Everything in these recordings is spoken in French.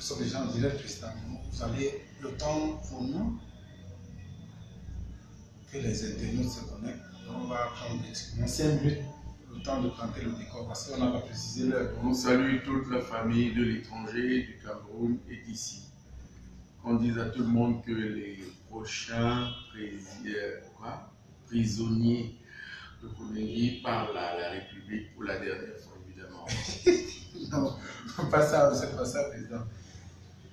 sommes déjà en direct, président. Vous avez le temps pour nous que les internautes se connectent. Donc on va prendre 5 minutes, le temps de planter le décor, parce qu'on n'a pas précisé l'heure. On salue toute la famille de l'étranger, du Cameroun et d'ici. On dit à tout le monde que les prochains prisonniers de Kouméni parlent à la République pour la dernière fois, évidemment. Non, pas ça, c'est pas ça, président.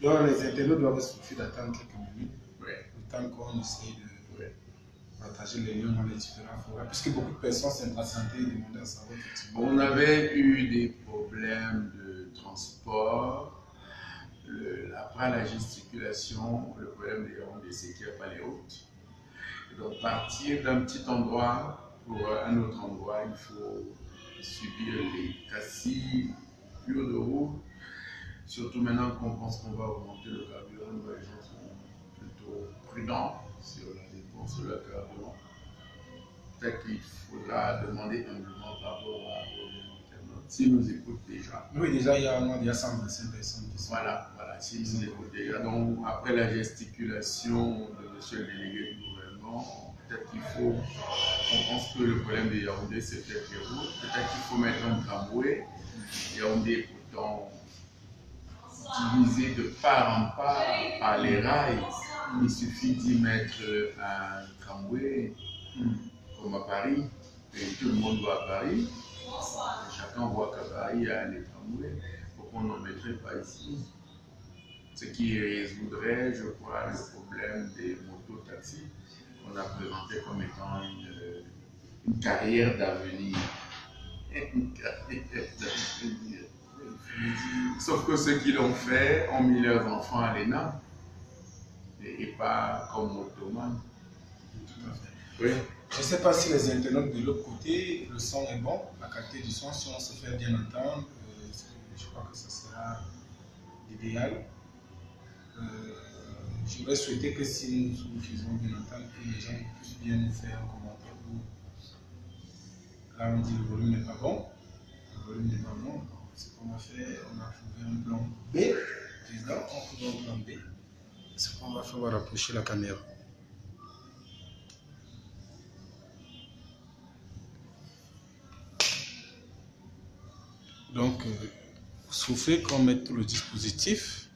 Donc les internautes doivent suffire d'attendre quelques minutes, le temps qu'on essaye de partager les liens dans les différents forums, puisque beaucoup de personnes s'impatientaient et demandaient à savoir effectivement. On avait eu des problèmes de transport, après la gesticulation, le problème des rondes et c'est qu'il n'y a pas les routes. Donc partir d'un petit endroit pour un autre endroit, il faut subir les cassures de route. Surtout maintenant qu'on pense qu'on va augmenter le carburant, les gens sont plutôt prudents sur la dépense de leur carburant. Peut-être qu'il faudra demander humblement pardon à vos internautes s'ils nous écoutent déjà. Oui, déjà il y a 125 personnes qui sont. Voilà, s'ils nous écoutent déjà. Donc après la gesticulation de monsieur le délégué du gouvernement, peut-être qu'il faut, on pense que le problème de Yaoundé c'est peut-être les routes, peut-être qu'il faut mettre un tramway. Yaoundé pourtant divisé de part en part par les rails. Il suffit d'y mettre un tramway comme à Paris, et tout le monde va à Paris. Chacun voit qu'à Paris il y a les tramways. Pourquoi on n'en mettrait pas ici? Ce qui résoudrait, je crois, le problème des motos-taxis qu'on a présenté comme étant une carrière d'avenir. Une carrière d'avenir. Sauf que ceux qui l'ont fait ont mis leurs enfants à l'ENA et pas comme motoman. Tout à fait. Oui. Je ne sais pas si les internautes de l'autre côté, le son est bon, la qualité du son, si on se fait bien entendre, je crois que ce sera idéal. J'aurais souhaité que si nous faisons bien entendre, que les gens puissent bien nous faire un commentaire. Là, on dit le volume n'est pas bon. Le volume n'est pas bon. Donc, ce qu'on a fait, on a trouvé un plan B. Président, on trouve un plan B. Ce qu'on va faire, on va rapprocher la caméra. Donc, vous soufflez qu'on mette tout le dispositif.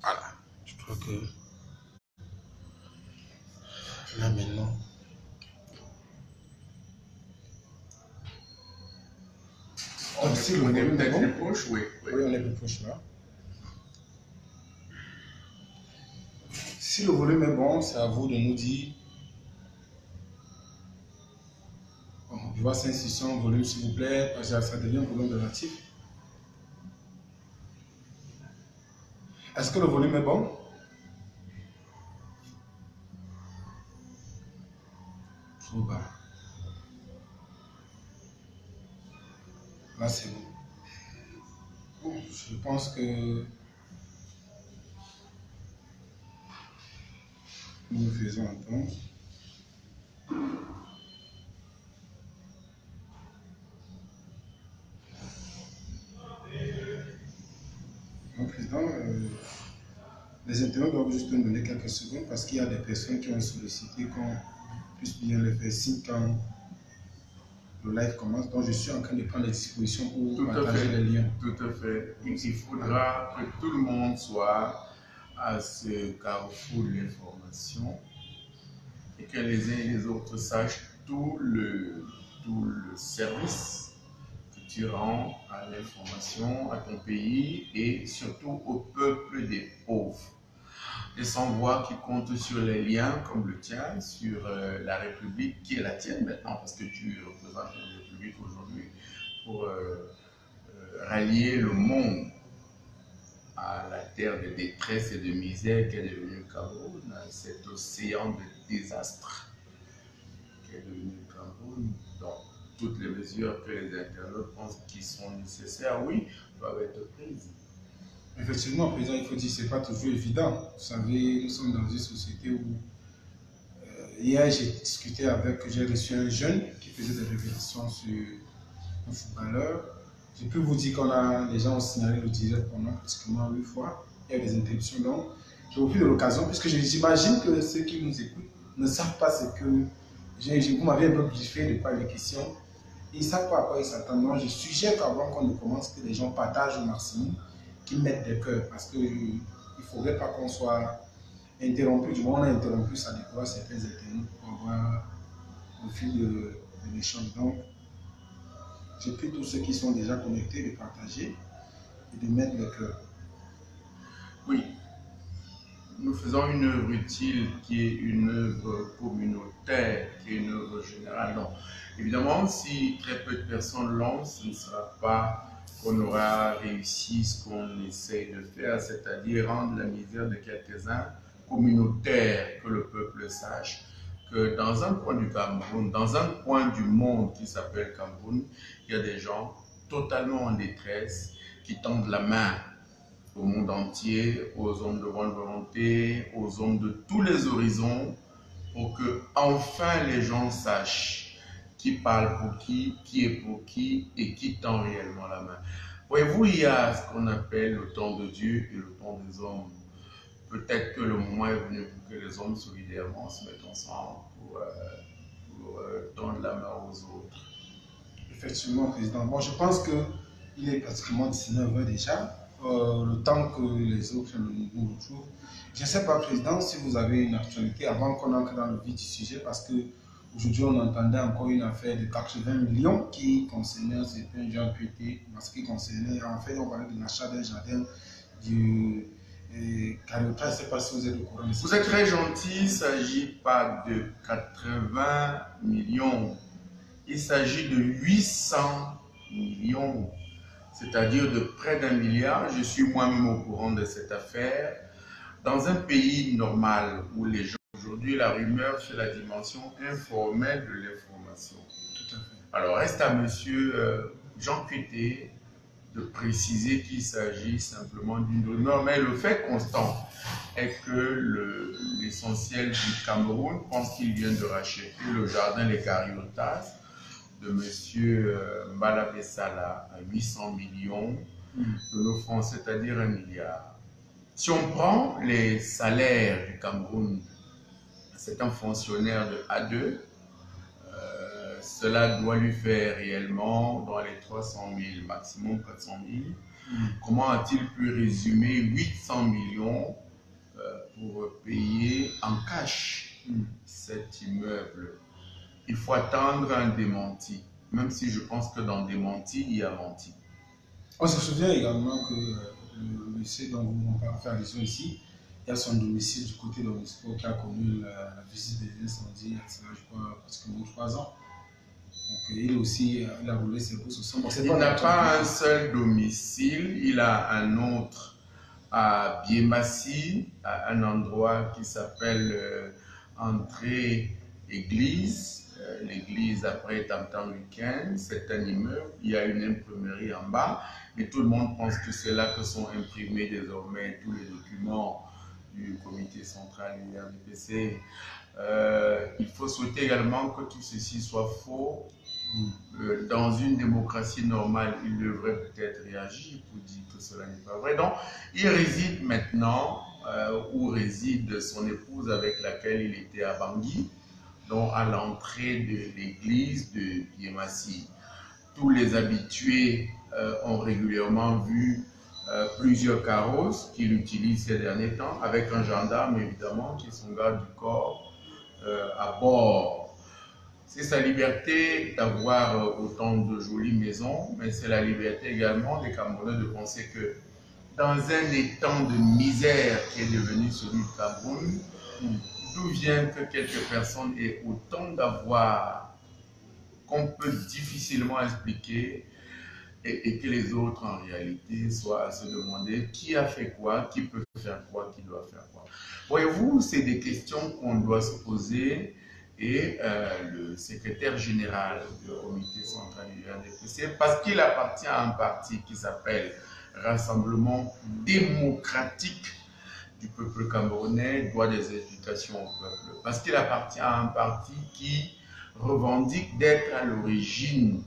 Voilà, je crois que là maintenant. Si on est peut-être plus proche, oui. Oui, on est plus proche là. Si le volume est bon, c'est à vous de nous dire. Bon, je vois 500 volume s'il vous plaît, parce que ça devient un volume relatif. Est-ce que le volume est bon? Trop bas. Là, c'est bon. Bon, je pense que nous faisons entendre. Donc, président, les internautes doivent juste nous donner quelques secondes parce qu'il y a des personnes qui ont sollicité qu'on puisse bien le faire signe quand le live commence. Donc, je suis en train de prendre les dispositions pour partager les liens. Tout à fait. Il faudra que tout le monde soit à ce carrefour de l'information et que les uns et les autres sachent tout le service que tu rends à l'information, à ton pays et surtout au peuple des pauvres. Et sans voix qui comptent sur les liens comme le tien, sur la République qui est la tienne maintenant, parce que tu représentes la République aujourd'hui, pour rallier le monde à la terre de détresse et de misère qu'est devenu le Cameroun, à cet océan de désastre qu'est devenu le Cameroun. Donc, toutes les mesures que les internautes pensent qui sont nécessaires, oui, doivent être prises. Effectivement, président, il faut dire que ce n'est pas toujours évident. Vous savez, nous sommes dans une société où hier j'ai reçu un jeune qui faisait des révélations sur un footballeur. J'ai pu vous dire les gens ont signalé le direct pendant pratiquement 8 fois. Il y a des interruptions. Donc, je profite de l'occasion, puisque j'imagine que ceux qui nous écoutent ne savent pas ce que... Vous m'avez un peu briefé de quoi il est question. Ils ne savent pas à quoi ils s'attendent. Donc, je suggère qu'avant qu'on ne commence, que les gens partagent au maximum, qu'ils mettent des cœurs, parce qu'il ne faudrait pas qu'on soit interrompu. Du moment où on a interrompu, ça découvre certains internautes pour avoir au fil de l'échange. Donc, je prie tous ceux qui sont déjà connectés de partager et de mettre le cœur. Oui, nous faisons une œuvre utile qui est une œuvre communautaire, qui est une œuvre générale. Non. Évidemment, si très peu de personnes lancent, ce ne sera pas qu'on aura réussi ce qu'on essaie de faire, c'est-à-dire rendre la misère de quelques-uns communautaire, que le peuple sache que dans un coin du Cameroun, dans un coin du monde qui s'appelle Cameroun, il y a des gens totalement en détresse qui tendent la main au monde entier, aux hommes de bonne volonté, aux hommes de tous les horizons, pour que enfin les gens sachent qui parle pour qui est pour qui et qui tend réellement la main. Voyez-vous, il y a ce qu'on appelle le temps de Dieu et le temps des hommes. Peut-être que le moment est venu pour que les hommes solidairement se mettent ensemble pour tendre la main aux autres. Effectivement, Président. Bon, je pense qu'il est pratiquement 19h déjà. Le temps que les autres nous retrouvent. Je ne sais pas, Président, si vous avez une actualité avant qu'on entre dans le vif du sujet, parce qu'aujourd'hui, on entendait encore une affaire de 80 millions qui concernait un certain Jean Pété, parce qu'il concernait, en fait, on parlait de l'achat d'un jardin du... Carioca, je ne sais pas si vous êtes au courant. Vous êtes très gentil, il ne s'agit pas de 80 millions, il s'agit de 800 millions, c'est-à-dire de près d'1 milliard. Je suis moi-même au courant de cette affaire. Dans un pays normal où les gens, aujourd'hui, la rumeur, c'est la dimension informelle de l'information. Tout à fait. Alors, reste à monsieur Jean Pété de préciser qu'il s'agit simplement d'une rumeur, mais le fait constant est que l'essentiel du Cameroun pense qu'il vient de racheter le jardin Les Cariotas de M. Mbala Bessala à 800 millions de nos francs, c'est-à-dire 1 milliard. Si on prend les salaires du Cameroun, c'est un fonctionnaire de A2, cela doit lui faire réellement dans les 300 000, maximum 400 000. Comment a-t-il pu résumer 800 millions pour payer en cash cet immeuble? Il faut attendre un démenti, même si je pense que dans démenti, il y a menti. On se souvient également que le lycée dont on va faire allusion ici, il y a son domicile du côté de l'ONUSCO qui a connu la visite des incendies, je crois, pratiquement 3 ans. Donc, il aussi, il a roulé ses bourses au centre. Il n'a pas un seul domicile, il a un autre à Biémassi, à un endroit qui s'appelle Entrée Église. L'église après Tam-Tam Week-end, c'est un immeuble, il y a une imprimerie en bas, et tout le monde pense que c'est là que sont imprimés désormais tous les documents du comité central du RDPC. Il faut souhaiter également que tout ceci soit faux. Dans une démocratie normale, il devrait peut-être réagir pour dire que cela n'est pas vrai. Donc, il réside maintenant où réside son épouse avec laquelle il était à Bangui, donc à l'entrée de l'église de Biémassi. Tous les habitués ont régulièrement vu plusieurs carrosses qu'il utilise ces derniers temps, avec un gendarme évidemment qui est son garde du corps à bord. C'est sa liberté d'avoir autant de jolies maisons, mais c'est la liberté également des Camerounais de penser que dans un étang de misère qui est devenu celui du Cameroun, d'où vient que quelques personnes aient autant d'avoir qu'on peut difficilement expliquer et que les autres en réalité soient à se demander qui a fait quoi, qui peut faire quoi, qui doit faire quoi. Voyez-vous, c'est des questions qu'on doit se poser et le secrétaire général du comité central du RDPC, parce qu'il appartient à un parti qui s'appelle Rassemblement démocratique du peuple camerounais, doit des explications au peuple, parce qu'il appartient à un parti qui revendique d'être à l'origine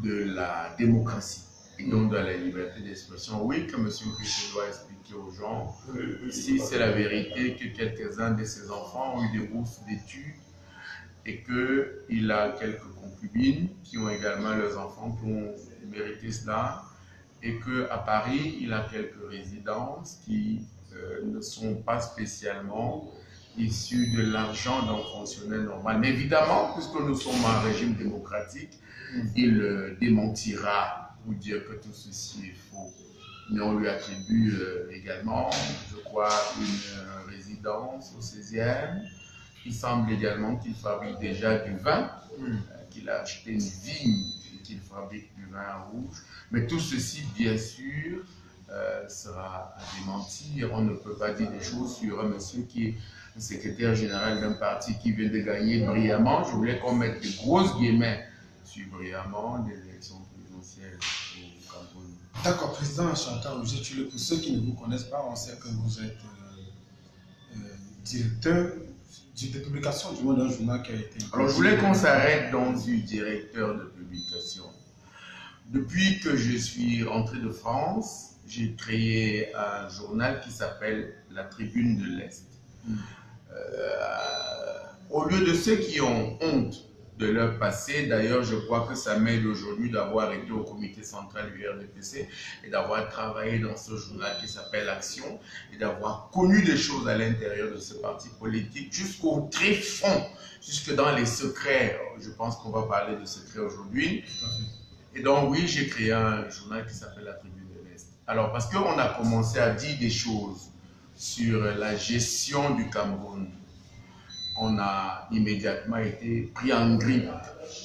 de la démocratie et donc de la liberté d'expression. Oui, que M. Christ doit expliquer aux gens si c'est la vérité que quelques-uns de ses enfants ont eu des bourses d'études et qu'il a quelques concubines qui ont également leurs enfants qui ont mérité cela, et qu'à Paris, il a quelques résidences qui ne sont pas spécialement issues de l'argent d'un fonctionnaire normal. Mais évidemment, puisque nous sommes un régime démocratique, il démentira pour dire que tout ceci est faux. Mais on lui attribue également, je crois, une résidence au 16e. Il semble également qu'il fabrique déjà du vin, qu'il a acheté une vigne et qu'il fabrique du vin rouge. Mais tout ceci, bien sûr, sera à démentir. On ne peut pas dire des choses sur un monsieur qui est le secrétaire général d'un parti qui vient de gagner brillamment. Je voulais qu'on mette des grosses guillemets sur brillamment des élections présidentielles au Cameroun. D'accord, président Chantal Rouget-Tulloh, pour ceux qui ne vous connaissent pas, on sait que vous êtes directeur de publication du Monde, un journal qui a été... Alors je voulais qu'on s'arrête dans du directeur de publication. Depuis que je suis rentré de France, j'ai créé un journal qui s'appelle La Tribune de l'Est. Au lieu de ceux qui ont honte de leur passé, d'ailleurs je crois que ça m'aide aujourd'hui d'avoir été au comité central du RDPC et d'avoir travaillé dans ce journal qui s'appelle Action et d'avoir connu des choses à l'intérieur de ce parti politique jusqu'au très fond, jusque dans les secrets. Je pense qu'on va parler de secrets aujourd'hui. Et donc oui, j'ai créé un journal qui s'appelle La Tribune de l'Est. Alors parce qu'on a commencé à dire des choses sur la gestion du Cameroun, on a immédiatement été pris en grippe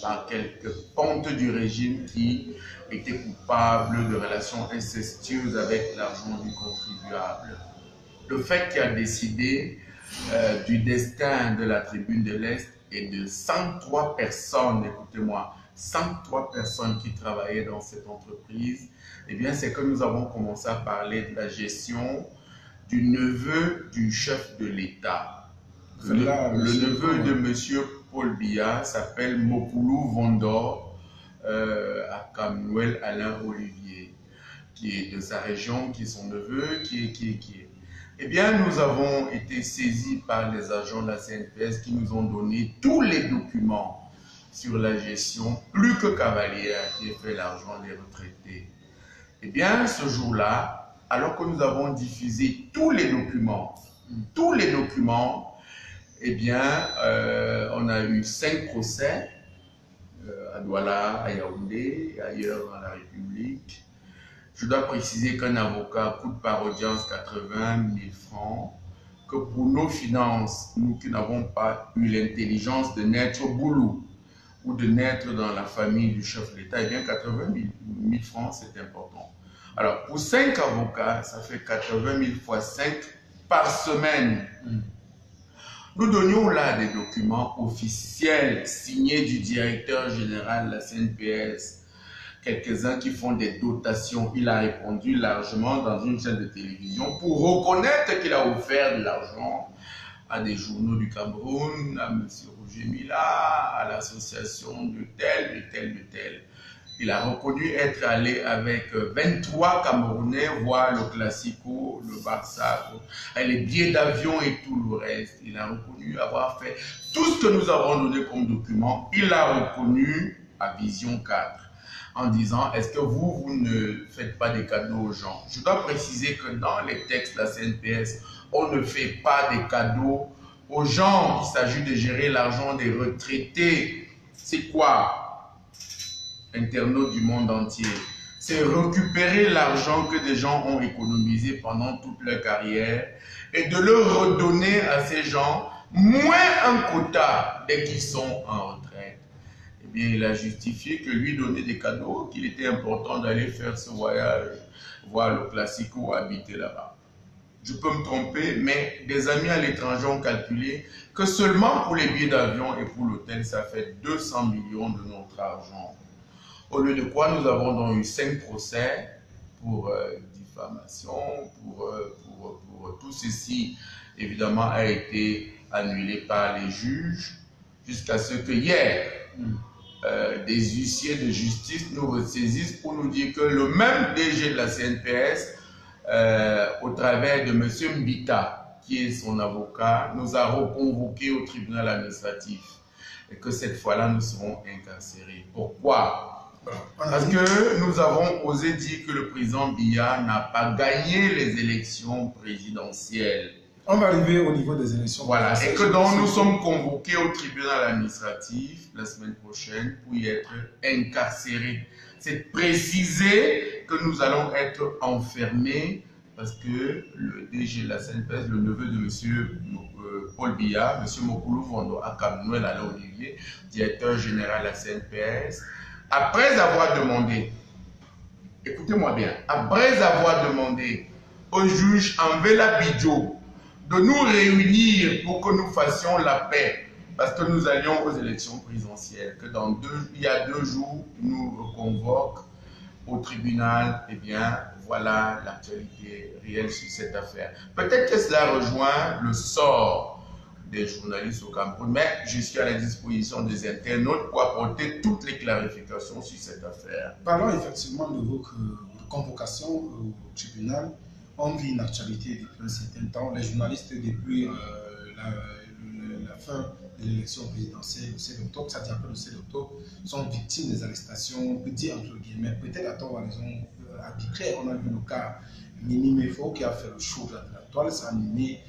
par quelques pontes du régime qui étaient coupables de relations incestueuses avec l'argent du contribuable. Le fait qui a décidé du destin de la Tribune de l'Est et de 103 personnes, écoutez-moi, 103 personnes qui travaillaient dans cette entreprise, eh bien c'est que nous avons commencé à parler de la gestion du neveu du chef de l'État. Le neveu de M. Paul Biya s'appelle Mokoulou Vondor à Kamouel Alain Olivier, qui est de sa région, qui est son neveu, qui est. Eh bien, nous avons été saisis par les agents de la CNPS qui nous ont donné tous les documents sur la gestion, plus que cavalière, qui est fait l'argent des retraités. Eh bien, ce jour-là, alors que nous avons diffusé tous les documents, eh bien, on a eu 5 procès à Douala, à Yaoundé et ailleurs dans la République. Je dois préciser qu'un avocat coûte par audience 80 000 francs, que pour nos finances, nous qui n'avons pas eu l'intelligence de naître boulot ou de naître dans la famille du chef de l'État, eh bien 80 000 francs, c'est important. Alors, pour 5 avocats, ça fait 80 000 fois 5 par semaine. Nous donnions là des documents officiels signés du directeur général de la CNPS, quelques-uns qui font des dotations. Il a répondu largement dans une chaîne de télévision pour reconnaître qu'il a offert de l'argent à des journaux du Cameroun, à M. Roger Mila, à l'association de tel, de tel, de tel. Il a reconnu être allé avec 23 Camerounais voir le Classico, le Barça, les billets d'avion et tout le reste. Il a reconnu avoir fait tout ce que nous avons donné comme document. Il l'a reconnu à Vision 4 en disant, est-ce que vous ne faites pas des cadeaux aux gens? Je dois préciser que dans les textes de la CNPS, on ne fait pas des cadeaux aux gens. Il s'agit de gérer l'argent des retraités. C'est quoi? Internautes du monde entier, c'est récupérer l'argent que des gens ont économisé pendant toute leur carrière et de le redonner à ces gens, moins un quota dès qu'ils sont en retraite. Eh bien, il a justifié que lui donner des cadeaux, qu'il était important d'aller faire ce voyage, voir le Classico, habiter là-bas. je peux me tromper, mais des amis à l'étranger ont calculé que seulement pour les billets d'avion et pour l'hôtel, ça fait 200 millions de notre argent. Au lieu de quoi, nous avons donc eu 5 procès pour diffamation, pour tout ceci, évidemment, a été annulé par les juges, jusqu'à ce que hier, des huissiers de justice nous ressaisissent pour nous dire que le même DG de la CNPS, au travers de M. Mbita, qui est son avocat, nous a reconvoqués au tribunal administratif et que cette fois-là, nous serons incarcérés. Pourquoi? Parce que nous avons osé dire que le président Biya n'a pas gagné les élections présidentielles. On va arriver au niveau des élections. Voilà, et que donc nous sommes convoqués au tribunal administratif la semaine prochaine pour y être incarcérés. C'est précisé que nous allons être enfermés parce que le DG de la CNPS, le neveu de M. Paul Biya, M. Mokoulou Vondo Akamouel Alain Olivier, directeur général de la CNPS, après avoir demandé, écoutez-moi bien, après avoir demandé au juge Anvela Bidjo de nous réunir pour que nous fassions la paix, parce que nous allions aux élections présidentielles, que il y a 2 jours, nous reconvoquent au tribunal, eh bien, voilà l'actualité réelle sur cette affaire. Peut-être que cela rejoint le sort des journalistes au Cameroun, mais je suis à la disposition des internautes pour apporter toutes les clarifications sur cette affaire. Parlons effectivement de vos convocations au tribunal. On vit une actualité depuis un certain temps. Les journalistes, depuis la fin de l'élection présidentielle le 7 octobre, c'est-à-dire après le 7 octobre, sont victimes des arrestations, on peut dire entre guillemets, peut-être à tort ou à raison arbitraire. On a vu le cas Mimi Mefo qui a fait le show de la toile, ça a animé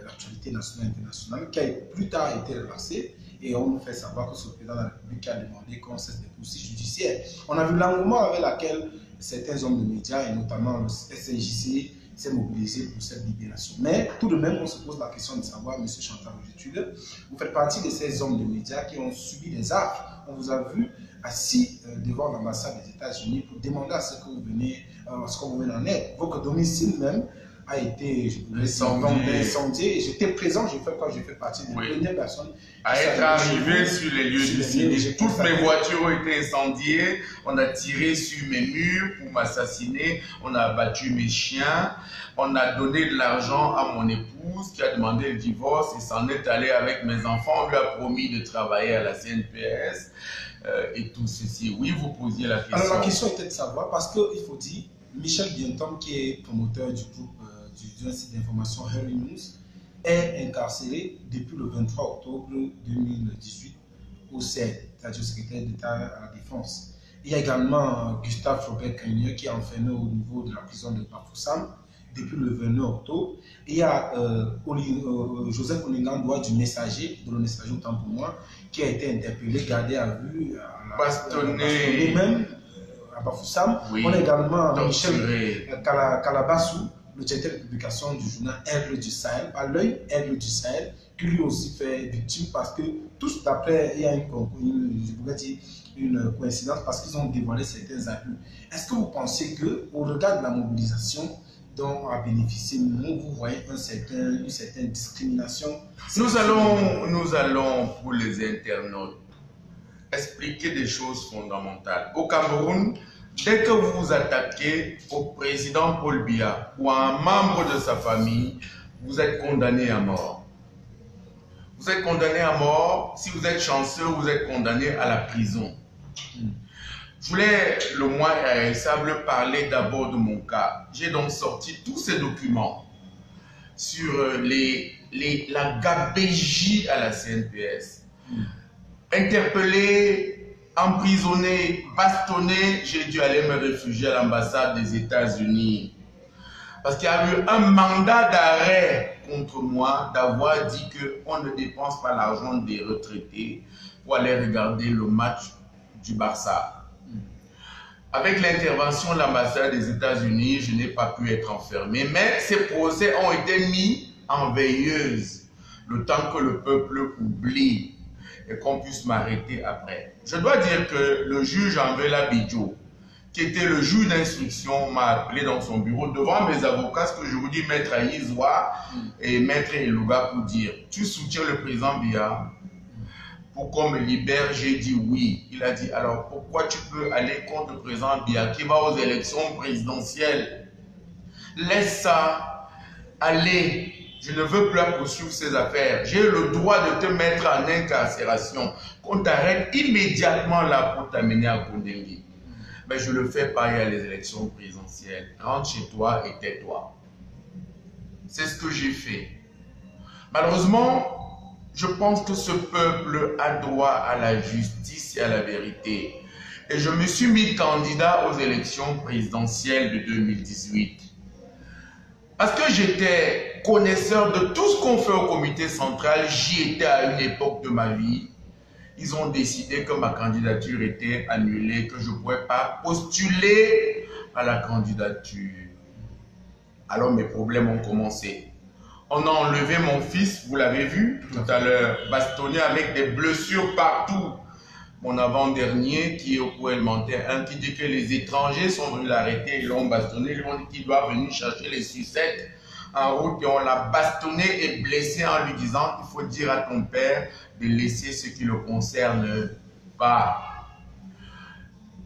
l'actualité nationale et internationale, qui a plus tard été relaxée. Et on nous fait savoir que ce président de la République a demandé qu'on cesse des poursuites judiciaires. On a vu l'engouement avec lequel certains hommes de médias, et notamment le SNJC, s'est mobilisé pour cette libération. Mais tout de même, on se pose la question de savoir, M. Chantal Roger-Tulle, vous faites partie de ces hommes de médias qui ont subi des actes. On vous a vu assis devant l'ambassade des États-Unis pour demander à ce que vous venez en aide. Votre domicile même a été incendié. J'étais présent, j'ai fait partie des premières personnes à être arrivé sur les lieux du sinistre. Toutes mes voitures ont été incendiées, on a tiré sur mes murs pour m'assassiner, on a abattu mes chiens, on a donné de l'argent à mon épouse qui a demandé le divorce et s'en est allé avec mes enfants. On lui a promis de travailler à la CNPS et tout ceci. Oui, vous posiez la question. Alors la question était de savoir, parce qu'il faut dire, Michel Bientom, qui est promoteur du groupe d'un site d'information Harry News, est incarcéré depuis le 23 octobre 2018 au CED, c'est-à-dire au secrétaire d'État à la Défense. Il y a également Gustave Robert Cagneux qui est enfermé au niveau de la prison de Bafoussam depuis le 29 octobre. Et il y a Joseph Olingandoua du Messager, de le Messager autant pour moi, qui a été interpellé, gardé à vue, bastonné même à Bafoussam. Oui. On a également Michel Calabassou, le directeur de publication du journal Aigle du Sahel, à l'œil Aigle du Sahel, qui lui aussi fait victime parce que tous d'après, il y a une coïncidence parce qu'ils ont dévoilé certains abus. Est-ce que vous pensez qu'au regard de la mobilisation dont a bénéficié nous, vous voyez une certaine discrimination? Nous allons, pour les internautes, expliquer des choses fondamentales. Au Cameroun, dès que vous vous attaquez au président Paul Biya ou à un membre de sa famille, vous êtes condamné à mort. Vous êtes condamné à mort. Si vous êtes chanceux, vous êtes condamné à la prison. Je voulais, le moins irréalisable, parler d'abord de mon cas. J'ai donc sorti tous ces documents sur la gabégie à la CNPS. Interpellé, emprisonné, bastonné, j'ai dû aller me réfugier à l'ambassade des États-Unis. Parce qu'il y a eu un mandat d'arrêt contre moi d'avoir dit qu'on ne dépense pas l'argent des retraités pour aller regarder le match du Barça. Avec l'intervention de l'ambassade des États-Unis, je n'ai pas pu être enfermé, mais ces procès ont été mis en veilleuse, le temps que le peuple oublie et qu'on puisse m'arrêter après. Je dois dire que le juge Anvela Bidjo, qui était le juge d'instruction, m'a appelé dans son bureau devant mes avocats, ce que je vous dis, Maître Aïzoua et Maître Elouga, pour dire, tu soutiens le président Biya pour qu'on me libère? J'ai dit oui. Il a dit, alors pourquoi tu peux aller contre le président Biya qui va aux élections présidentielles? Laisse ça aller. Je ne veux plus poursuivre ces affaires. J'ai le droit de te mettre en incarcération. Qu'on t'arrête immédiatement là pour t'amener à Gondengui. Mais je le fais pas, il y a les élections présidentielles. Rentre chez toi et tais-toi. C'est ce que j'ai fait. Malheureusement, je pense que ce peuple a droit à la justice et à la vérité. Et je me suis mis candidat aux élections présidentielles de 2018. Parce que j'étais connaisseur de tout ce qu'on fait au comité central, j'y étais à une époque de ma vie. Ils ont décidé que ma candidature était annulée, que je ne pouvais pas postuler à la candidature. Alors mes problèmes ont commencé. On a enlevé mon fils, vous l'avez vu tout à l'heure, bastonné avec des blessures partout. Mon avant-dernier qui est au cours élémentaire 1, qui dit que les étrangers sont venus l'arrêter, ils l'ont bastonné, ils lui ont dit qu'il doit venir chercher les sucettes en route et on l'a bastonné et blessé en lui disant il faut dire à ton père de laisser ce qui le concerne pas.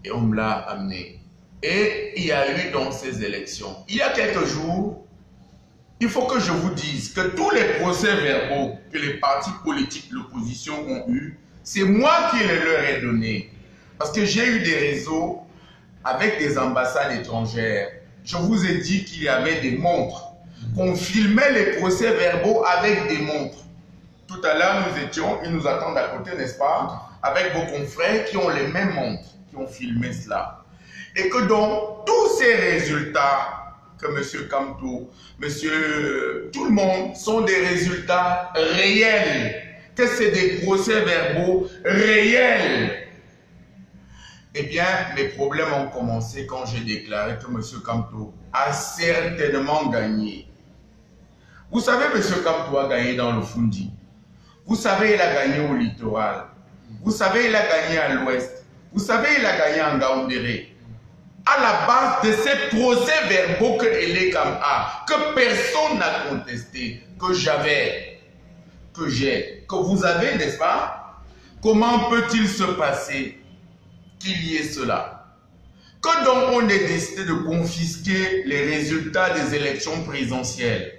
Et on me l'a amené. Et il y a eu dans ces élections, il y a quelques jours, il faut que je vous dise que tous les procès-verbaux que les partis politiques de l'opposition ont eus, c'est moi qui les leur ai donnés. Parce que j'ai eu des réseaux avec des ambassades étrangères. Je vous ai dit qu'il y avait des montres. Qu'on filmait les procès-verbaux avec des montres. Tout à l'heure, nous étions, ils nous attendent à côté, n'est-ce pas? Avec vos confrères qui ont les mêmes montres, qui ont filmé cela. Et que donc, tous ces résultats que M. Kamto, tout le monde, sont des résultats réels. Que c'est des procès-verbaux réels. Eh bien, mes problèmes ont commencé quand j'ai déclaré que M. Kamto a certainement gagné. Vous savez, M. Kamto a gagné dans le Fundi. Vous savez, il a gagné au littoral. Vous savez, il a gagné à l'ouest. Vous savez, il a gagné en Gaoundéré. À la base de ces procès-verbaux que Elekam a, que personne n'a contesté, que j'avais, que j'ai, que vous avez, n'est-ce pas? Comment peut-il se passer qu'il y ait cela? Que donc on ait décidé de confisquer les résultats des élections présidentielles?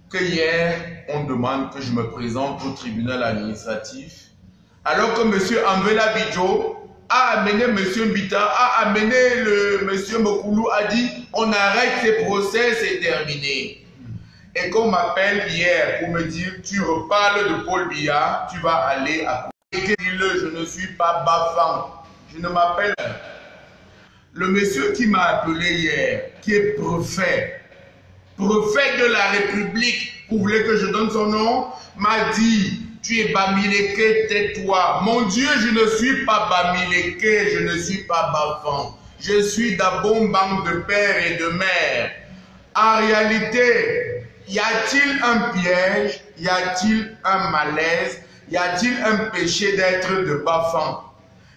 Que hier, on demande que je me présente au tribunal administratif, alors que M. Anvela Bidjo a amené M. Mbita, a amené M. Mokoulou, a dit on arrête ces procès, c'est terminé. Et qu'on m'appelle hier pour me dire tu reparles de Paul Biya, tu vas aller à côté. Je ne suis pas Bafang, je ne m'appelle. Le monsieur qui m'a appelé hier, qui est préfet de la République, vous voulez que je donne son nom, m'a dit, tu es Bamileke, tais-toi. Mon Dieu, je ne suis pas Bamileke, je ne suis pas Bafang. Je suis d'Abombang de père et de mère. En réalité, y a-t-il un piège? Y a-t-il un malaise? Y a-t-il un péché d'être de Bafang?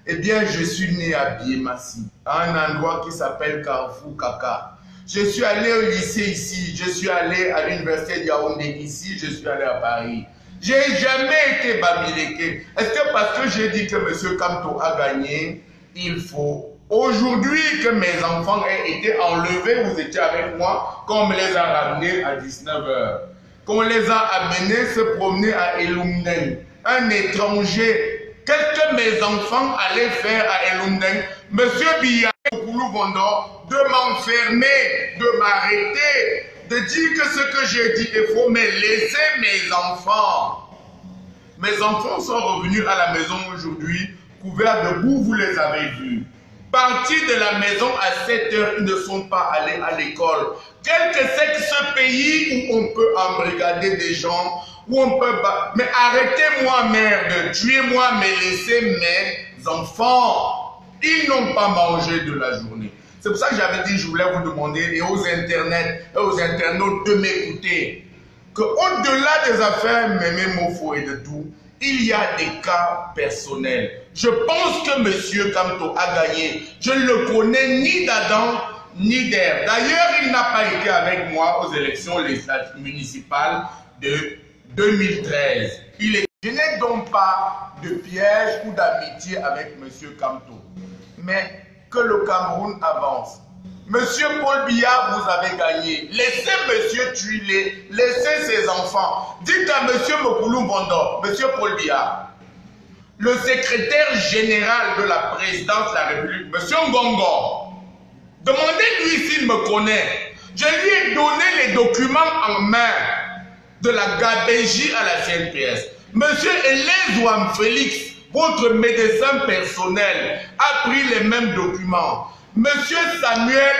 Eh bien, je suis né à Biemassi, à un endroit qui s'appelle Carrefour Kaka. Je suis allé au lycée ici, je suis allé à l'université de Yaoundé ici, je suis allé à Paris. J'ai jamais été Bamileke. Est-ce que parce que j'ai dit que M. Kamto a gagné, il faut aujourd'hui que mes enfants aient été enlevés, vous étiez avec moi, qu'on me les a ramenés à 19h, qu'on les a amenés se promener à Elumden, un étranger. Qu'est-ce que mes enfants allaient faire à Elumden? Monsieur Biya de m'enfermer, de m'arrêter, de dire que ce que j'ai dit est faux, mais laissez mes enfants. Mes enfants sont revenus à la maison aujourd'hui, couverts de boue, vous les avez vus. Partis de la maison à 7 h, ils ne sont pas allés à l'école. Quel que c'est ce pays où on peut embrigader des gens, où on peut... Mais arrêtez-moi, merde, tuez-moi, mais laissez mes enfants. Ils n'ont pas mangé de la journée. C'est pour ça que j'avais dit, je voulais vous demander, et aux internets, et aux internautes, de m'écouter. Qu'au-delà des affaires Mémé Mofo et de tout, il y a des cas personnels. Je pense que M. Kamto a gagné. Je ne le connais ni d'Adam ni d'Ève. D'ailleurs, il n'a pas été avec moi aux élections municipales de 2013. Je n'ai donc pas de piège ou d'amitié avec M. Kamto. Mais que le Cameroun avance. Monsieur Paul Biya, vous avez gagné. Laissez Monsieur Tuilé, laissez ses enfants. Dites à Monsieur Mokoulou Bondo, Monsieur Paul Biya, le secrétaire général de la présidence de la République, Monsieur Ngongo, demandez-lui s'il me connaît. Je lui ai donné les documents en main de la gabégie à la CNPS. Monsieur Elezouam Félix, votre médecin personnel, a pris les mêmes documents. Monsieur Samuel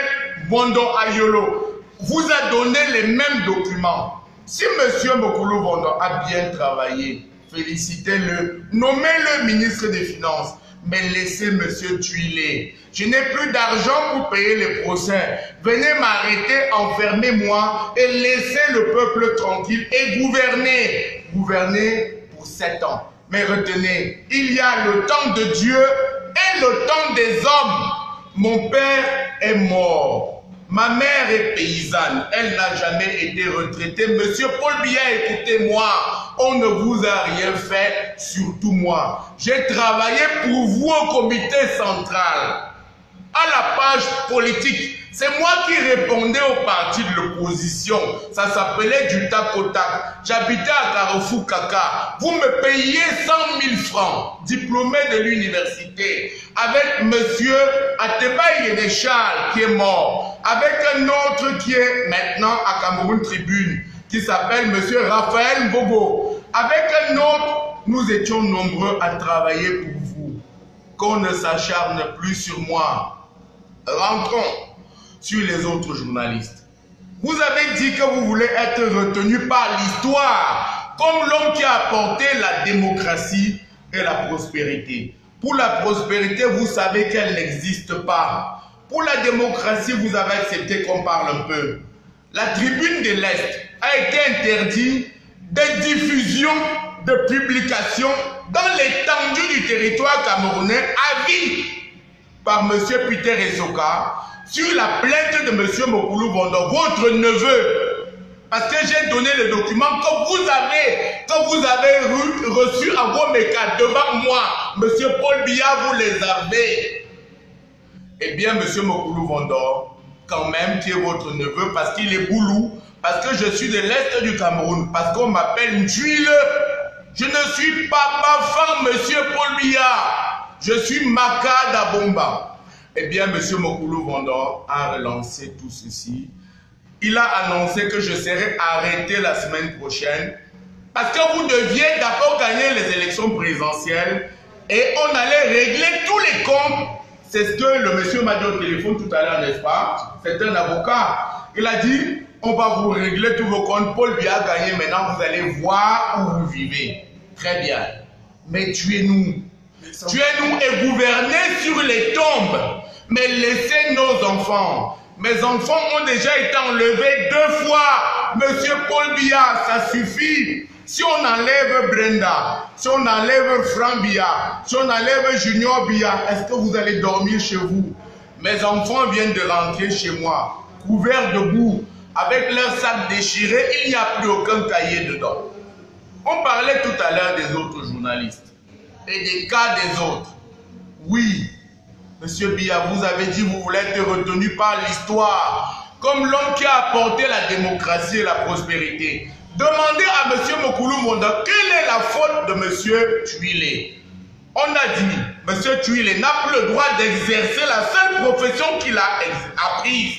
Bondo Ayolo vous a donné les mêmes documents. Si Monsieur Mokoulou Bondo a bien travaillé, félicitez-le, nommez-le ministre des Finances, mais laissez Monsieur Tuilé. Je n'ai plus d'argent pour payer les procès. Venez m'arrêter, enfermez-moi et laissez le peuple tranquille et gouverner. Gouverner pour 7 ans. Mais retenez, il y a le temps de Dieu et le temps des hommes. Mon père est mort. Ma mère est paysanne. Elle n'a jamais été retraitée. Monsieur Paul Biya, écoutez-moi. On ne vous a rien fait, surtout moi. J'ai travaillé pour vous au comité central. À la page politique, c'est moi qui répondais aux partis de l'opposition. Ça s'appelait du tac au tac. J'habitais à Carrefour Kaka. Vous me payiez 100 000 francs, diplômé de l'université, avec monsieur Ateba Yénéchal qui est mort, avec un autre qui est maintenant à Cameroun Tribune, qui s'appelle monsieur Raphaël Mbogo. Avec un autre, nous étions nombreux à travailler pour vous. Qu'on ne s'acharne plus sur moi. Rentrons sur les autres journalistes. Vous avez dit que vous voulez être retenu par l'histoire comme l'homme qui a apporté la démocratie et la prospérité. Pour la prospérité, vous savez qu'elle n'existe pas. Pour la démocratie, vous avez accepté qu'on parle un peu. La tribune de l'Est a été interdite de diffusion, de publication dans l'étendue du territoire camerounais à vie par M. Peter Esoka sur la plainte de M. Mokoulou Bondo, votre neveu. Parce que j'ai donné les documents que vous avez reçus à vos mécas devant moi. M. Paul Biya, vous les avez. Eh bien, M. Mokoulou Bondo, quand même, qui est votre neveu, parce qu'il est boulou, parce que je suis de l'Est du Cameroun, parce qu'on m'appelle Ntuile. Je ne suis pas fan, M. Paul Biya. Je suis Maka Dabomba. Eh bien, M. Mokoulou Bondo a relancé tout ceci. Il a annoncé que je serai arrêté la semaine prochaine parce que vous deviez d'abord gagner les élections présidentielles et on allait régler tous les comptes. C'est ce que le monsieur m'a dit au téléphone tout à l'heure, n'est-ce pas? C'est un avocat. Il a dit, on va vous régler tous vos comptes. Paul Biya a gagné, maintenant vous allez voir où vous vivez. Très bien. Mais tuez-nous. Tuez-nous et gouvernez sur les tombes. Mais laissez nos enfants. Mes enfants ont déjà été enlevés 2 fois. Monsieur Paul Biya, ça suffit. Si on enlève Brenda, si on enlève Franck Biya, si on enlève Junior Biya, est-ce que vous allez dormir chez vous? Mes enfants viennent de rentrer chez moi, couverts de boue, avec leur sac déchiré, il n'y a plus aucun cahier dedans. On parlait tout à l'heure des autres journalistes et des cas des autres. Oui, Monsieur Biya, vous avez dit que vous voulez être retenu par l'histoire comme l'homme qui a apporté la démocratie et la prospérité. Demandez à M. Mokoulou Bondo quelle est la faute de M. Tuilé. On a dit, M. Tuilé n'a plus le droit d'exercer la seule profession qu'il a apprise,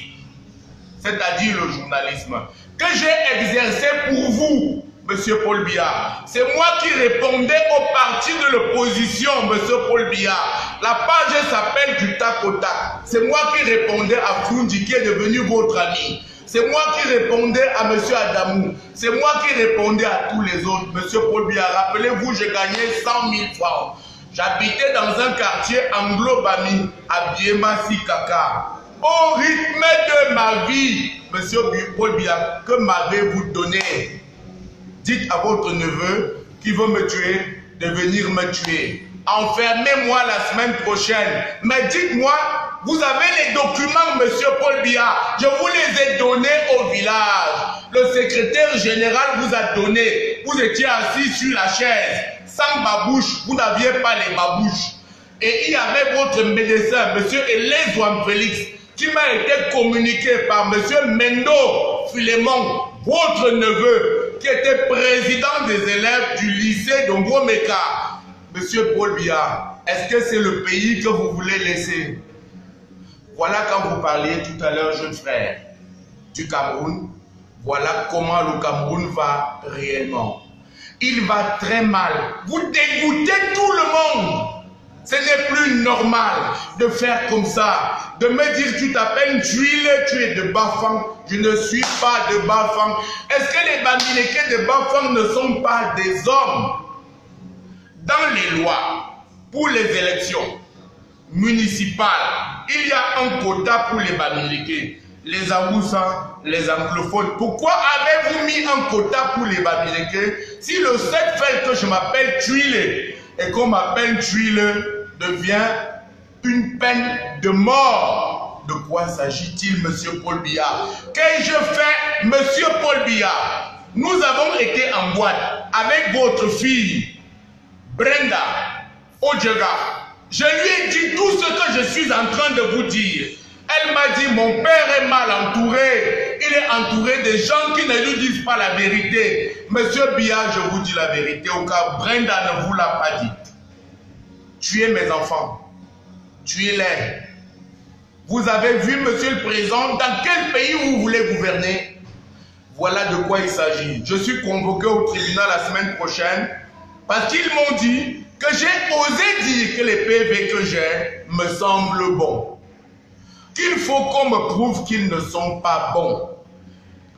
c'est-à-dire le journalisme, que j'ai exercé pour vous, M. Paul Biya. C'est moi qui répondais au parti de l'opposition, M. Paul Biya. La page s'appelle du tac au tac. C'est moi qui répondais à Froundi qui est devenu votre ami. C'est moi qui répondais à M. Adamou. C'est moi qui répondais à tous les autres. M. Paul Biya, rappelez-vous, j'ai gagné 100 000 francs. J'habitais dans un quartier anglo-bami à Biema-Sikaka. Au rythme de ma vie, M. Paul Biya, que m'avez-vous donné? Dites à votre neveu qui veut me tuer de venir me tuer. Enfermez-moi la semaine prochaine. Mais dites-moi, vous avez les documents, monsieur Paul Biya. Je vous les ai donnés au village. Le secrétaire général vous a donné. Vous étiez assis sur la chaise. Sans babouche, vous n'aviez pas les babouches. Et il y avait votre médecin, monsieur Elezouan Félix, qui m'a été communiqué par monsieur Mendo Philémon, votre neveu, qui était président des élèves du lycée d'Ongomeka. Monsieur Paul Biya, est-ce que c'est le pays que vous voulez laisser? Voilà quand vous parliez tout à l'heure, jeune frère, du Cameroun. Voilà comment le Cameroun va réellement. Il va très mal. Vous dégoûtez tout le monde. Ce n'est plus normal de faire comme ça. De me dire tu t'appelles Tuile, tu es de Bafang. Je ne suis pas de Bafang. Est-ce que les Bamileke de Bafang ne sont pas des hommes? Dans les lois, pour les élections municipales, il y a un quota pour les Bamileke. Les Awoussa, les anglophones. Pourquoi avez-vous mis un quota pour les Bamileke si le seul fait que je m'appelle Tuile et qu'on m'appelle Tuile devient une peine de mort? De quoi s'agit-il, monsieur Paul Biya? Qu'ai-je fait, monsieur Paul Biya? Nous avons été en boîte avec votre fille, Brenda Odjega. Je lui ai dit tout ce que je suis en train de vous dire. Elle m'a dit, mon père est mal entouré. Il est entouré de gens qui ne lui disent pas la vérité. Monsieur Biya, je vous dis la vérité, au cas Brenda ne vous l'a pas dit. Tuez mes enfants. Tuez-les. Vous avez vu, monsieur le président, dans quel pays vous voulez gouverner? Voilà de quoi il s'agit. Je suis convoqué au tribunal la semaine prochaine parce qu'ils m'ont dit que j'ai osé dire que les PV que j'ai me semblent bons. Qu'il faut qu'on me prouve qu'ils ne sont pas bons.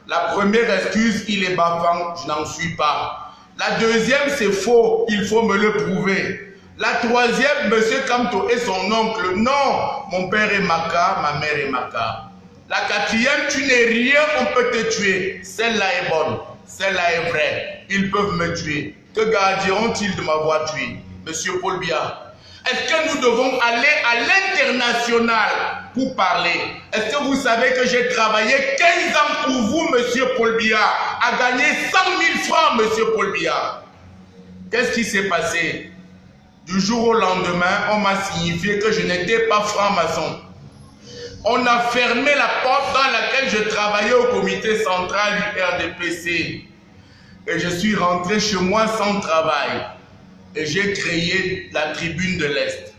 La première excuse, il est bafang, je n'en suis pas. La deuxième, c'est faux, il faut me le prouver. La troisième, monsieur Kamto est son oncle. Non, mon père est Maka, ma mère est Maka. La quatrième, tu n'es rien, on peut te tuer. Celle-là est bonne, celle-là est vraie. Ils peuvent me tuer. Que garderont-ils de m'avoir tué? Monsieur Paul Biya, est-ce que nous devons aller à l'international pour parler? Est-ce que vous savez que j'ai travaillé 15 ans pour vous, monsieur Paul Biya, à gagner 100 000 francs, monsieur Paul Biya? Qu'est-ce qui s'est passé? Du jour au lendemain, on m'a signifié que je n'étais pas franc-maçon. On a fermé la porte dans laquelle je travaillais au comité central du RDPC. Et je suis rentré chez moi sans travail. Et j'ai créé la Tribune de l'Est,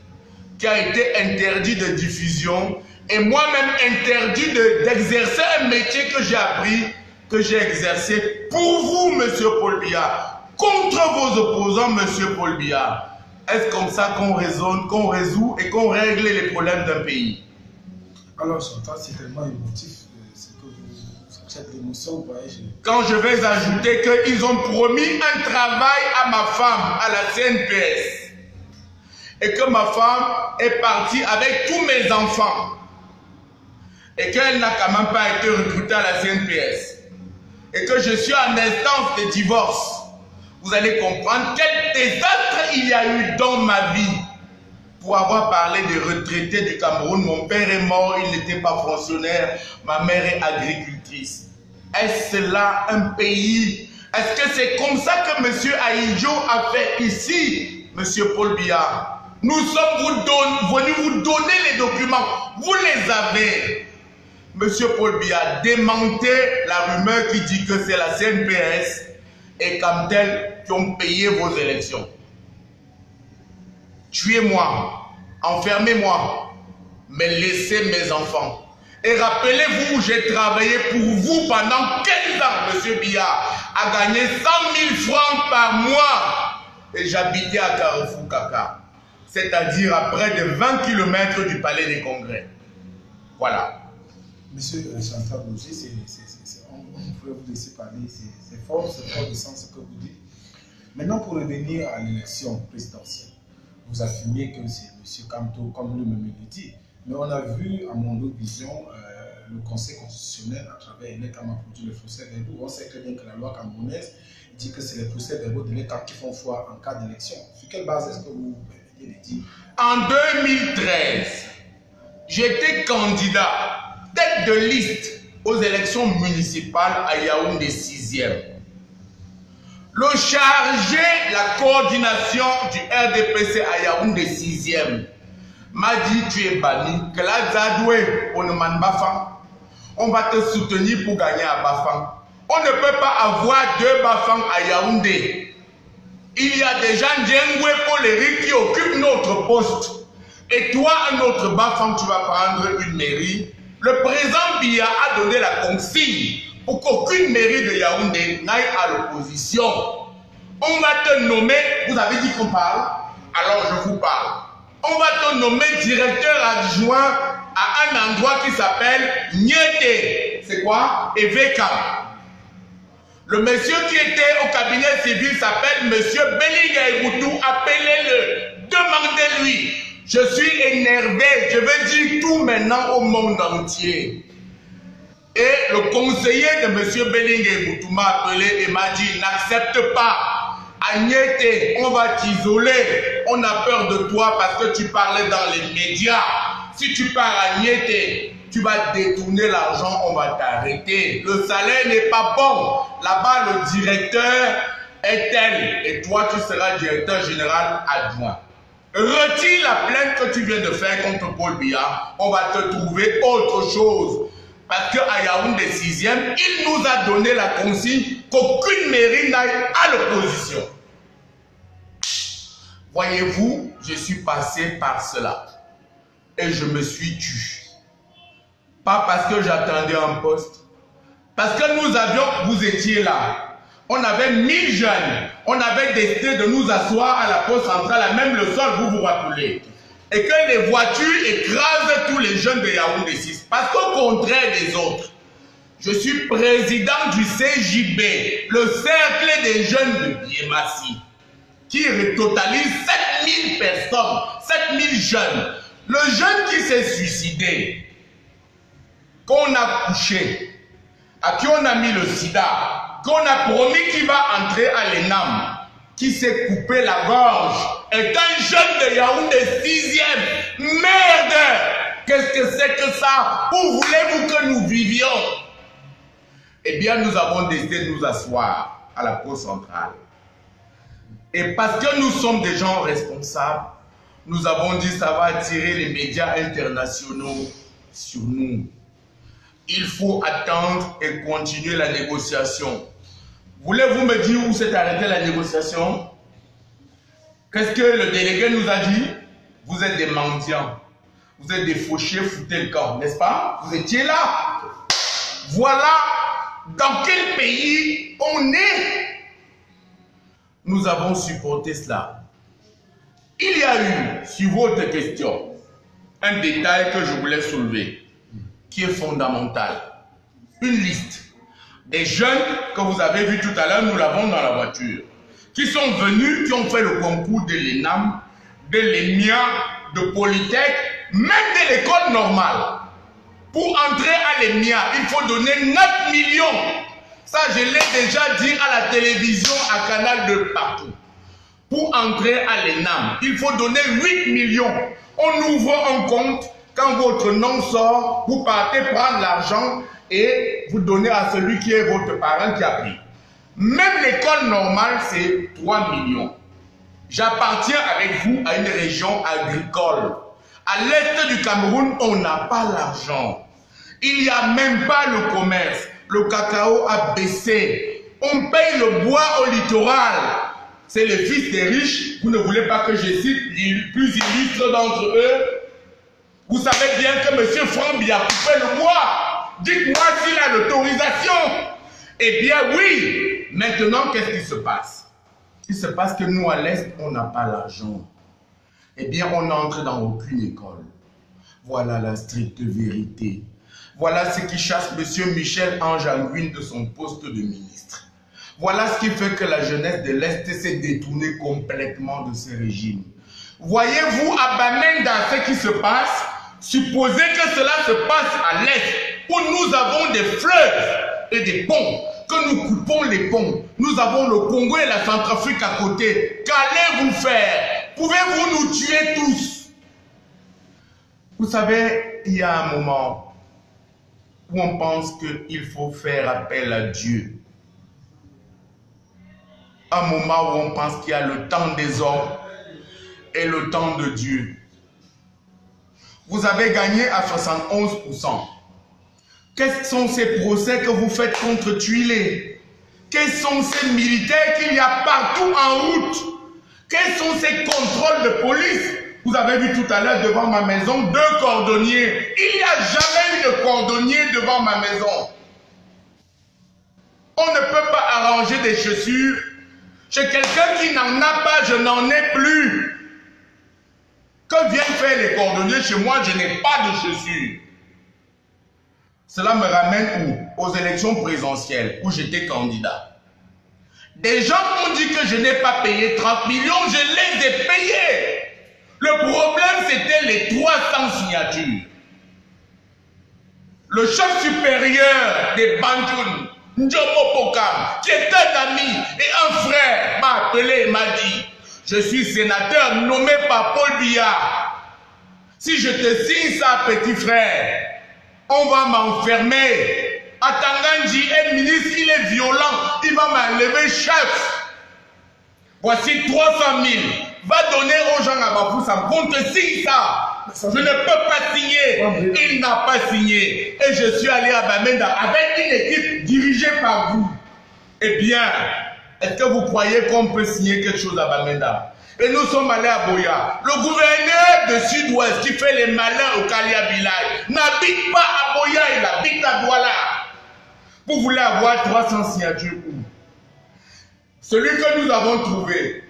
qui a été interdite de diffusion et moi-même interdit d'exercer un métier que j'ai appris, que j'ai exercé pour vous, monsieur Paul Biya, contre vos opposants, monsieur Paul Biya. Est-ce comme ça qu'on raisonne, qu'on résout et qu'on règle les problèmes d'un pays? Alors, Chantal, c'est tellement émotif, cette émotion, quand je vais ajouter qu'ils ont promis un travail à ma femme, à la CNPS, et que ma femme est partie avec tous mes enfants, et qu'elle n'a quand même pas été recrutée à la CNPS, et que je suis en instance de divorce, vous allez comprendre quel désastre il y a eu dans ma vie. Pour avoir parlé des retraités du Cameroun, mon père est mort, il n'était pas fonctionnaire, ma mère est agricultrice. Est-ce là un pays? Est-ce que c'est comme ça que M. Ahidjo a fait ici, M. Paul Biya? Nous sommes venus vous donner les documents, vous les avez. M. Paul Biya, démentez la rumeur qui dit que c'est la CNPS et Camtel qui ont payé vos élections. Tuez-moi, enfermez-moi, mais laissez mes enfants. Et rappelez-vous, j'ai travaillé pour vous pendant 15 ans, monsieur Biya, à gagner 100 000 francs par mois. Et j'habitais à Carrefour Kaka, c'est-à-dire à près de 20 km du Palais des Congrès. Voilà. Monsieur Chantal Bourget, on pourrait vous laisser parler, c'est fort de sens ce que vous dites. Maintenant, pour revenir à l'élection présidentielle, vous affirmez que c'est M. Kamto, comme lui-même le dit. Mais on a vu, à mon autre vision, le Conseil constitutionnel, à travers l'ECAM, a produit le procès-verbaux. On sait très bien que la loi camerounaise dit que c'est les procès-verbaux de l'ECAM qui font foi en cas d'élection. Sur quelle base est-ce que vous permettez de dire? En 2013, j'étais candidat, tête de liste aux élections municipales à Yaoundé 6e. Le chargé de la coordination du RDPC à Yaoundé 6e m'a dit: tu es banni, que la Zadoué, on ne mande Bafang. On va te soutenir pour gagner à Bafang. On ne peut pas avoir 2 Bafang à Yaoundé. Il y a des gens Djengwe Poleri qui occupent notre poste. Et toi, un autre Bafang, tu vas prendre une mairie. Le président Biya a donné la consigne pour qu'aucune mairie de Yaoundé n'aille à l'opposition. On va te nommer, vous avez dit qu'on parle, alors je vous parle. On va te nommer directeur adjoint à un endroit qui s'appelle Niété. C'est quoi? Eveka. Le monsieur qui était au cabinet civil s'appelle monsieur Bellinga Eboutou. Appelez-le, demandez-lui. Je suis énervé, je veux dire tout maintenant au monde entier. Et le conseiller de monsieur Bellinga Eboutou m'a appelé et m'a dit: n'accepte pas. Agnete, on va t'isoler. On a peur de toi parce que tu parlais dans les médias. Si tu pars à Niété, tu vas détourner l'argent, on va t'arrêter. Le salaire n'est pas bon. Là-bas, le directeur est tel. Et toi, tu seras directeur général adjoint. Retire la plainte que tu viens de faire contre Paul Biya. On va te trouver autre chose. Parce qu'à Yaoundé 6e, il nous a donné la consigne qu'aucune mairie n'aille à l'opposition. Voyez-vous, je suis passé par cela. Et je me suis tue. Pas parce que j'attendais un poste. Parce que nous avions, vous étiez là. On avait 1000 jeunes. On avait décidé de nous asseoir à la poste centrale, même le sol, vous vous rappelez. Et que les voitures écrasent tous les jeunes de Yaoundé 6. Parce qu'au contraire des autres, je suis président du CJB, le cercle des jeunes de Biémassi, qui totalise 7000 personnes, 7000 jeunes. Le jeune qui s'est suicidé, qu'on a couché, à qui on a mis le sida, qu'on a promis qu'il va entrer à l'ENAM, qui s'est coupé la gorge, est un jeune de Yaoundé 6e. Merde! Qu'est-ce que c'est que ça? Où voulez-vous que nous vivions? Eh bien, nous avons décidé de nous asseoir à la poste centrale. Et parce que nous sommes des gens responsables, nous avons dit ça va attirer les médias internationaux sur nous. Il faut attendre et continuer la négociation. Voulez-vous me dire où s'est arrêtée la négociation? Qu'est-ce que le délégué nous a dit? Vous êtes des mendiants. Vous êtes des fauchés, foutez le camp, n'est-ce pas? Vous étiez là. Voilà dans quel pays on est. Nous avons supporté cela. Il y a eu, sur votre question, un détail que je voulais soulever, qui est fondamental. Une liste des jeunes que vous avez vu tout à l'heure, nous l'avons dans la voiture, qui sont venus, qui ont fait le concours de l'ENAM, de l'EMIA, de Polytech, même de l'école normale. Pour entrer à l'EMIA, il faut donner 9 millions. Ça, je l'ai déjà dit à la télévision, à Canal de partout. Pour entrer à l'ENAM, il faut donner 8 millions. On ouvre un compte. Quand votre nom sort, vous partez prendre l'argent et vous donnez à celui qui est votre parent qui a pris. Même l'école normale, c'est 3 millions. J'appartiens avec vous à une région agricole. À l'est du Cameroun, on n'a pas l'argent. Il n'y a même pas le commerce. Le cacao a baissé. On paye le bois au littoral. C'est les fils des riches. Vous ne voulez pas que je cite les plus illustres d'entre eux. Vous savez bien que M. Frambi a coupé le bois. Dites-moi s'il a l'autorisation. Eh bien oui. Maintenant, qu'est-ce qui se passe? Il se passe que nous, à l'Est, on n'a pas l'argent. Eh bien, on n'entre dans aucune école. Voilà la stricte vérité. Voilà ce qui chasse M. Michel Ange-Anguine de son poste de ministre. Voilà ce qui fait que la jeunesse de l'Est s'est détournée complètement de ce régime. Voyez-vous à Bamenda ce qui se passe? Supposez que cela se passe à l'Est. où nous avons des fleuves et des ponts, que nous coupons les ponts. Nous avons le Congo et la Centrafrique à côté. Qu'allez-vous faire? Pouvez-vous nous tuer tous? Vous savez, il y a un moment où on pense qu'il faut faire appel à Dieu. Un moment où on pense qu'il y a le temps des hommes et le temps de Dieu. Vous avez gagné à 71%. Quels sont ces procès que vous faites contre Tuilé? Quels sont ces militaires qu'il y a partout en route? Quels sont ces contrôles de police? Vous avez vu tout à l'heure devant ma maison 2 cordonniers. Il n'y a jamais eu de cordonnier devant ma maison. On ne peut pas arranger des chaussures chez quelqu'un qui n'en a pas, je n'en ai plus. Que viennent faire les cordonniers chez moi? Je n'ai pas de chaussures. Cela me ramène où? Aux élections présidentielles où j'étais candidat. Des gens m'ont dit que je n'ai pas payé 30 millions, je les ai payés. Le problème, c'était les 300 signatures. Le chef supérieur des Bandjoun, Ndjomo Pokam, qui est un ami et un frère, m'a appelé et m'a dit: je suis sénateur nommé par Paul Biya. Si je te signe ça, petit frère, on va m'enfermer. Atanganji est ministre, il est violent, il va m'enlever chef. Voici 300 000. Va donner aux gens à Bafoussam. On te signe ça. Je ne peux pas signer. Il n'a pas signé. Et je suis allé à Bamenda avec une équipe dirigée par vous. Eh bien, est-ce que vous croyez qu'on peut signer quelque chose à Bamenda? Et nous sommes allés à Boya. Le gouverneur de Sud-Ouest qui fait les malins au Kalia Bilay n'habite pas à Boya, il habite à Douala. Vous voulez avoir 300 signatures où? Celui que nous avons trouvé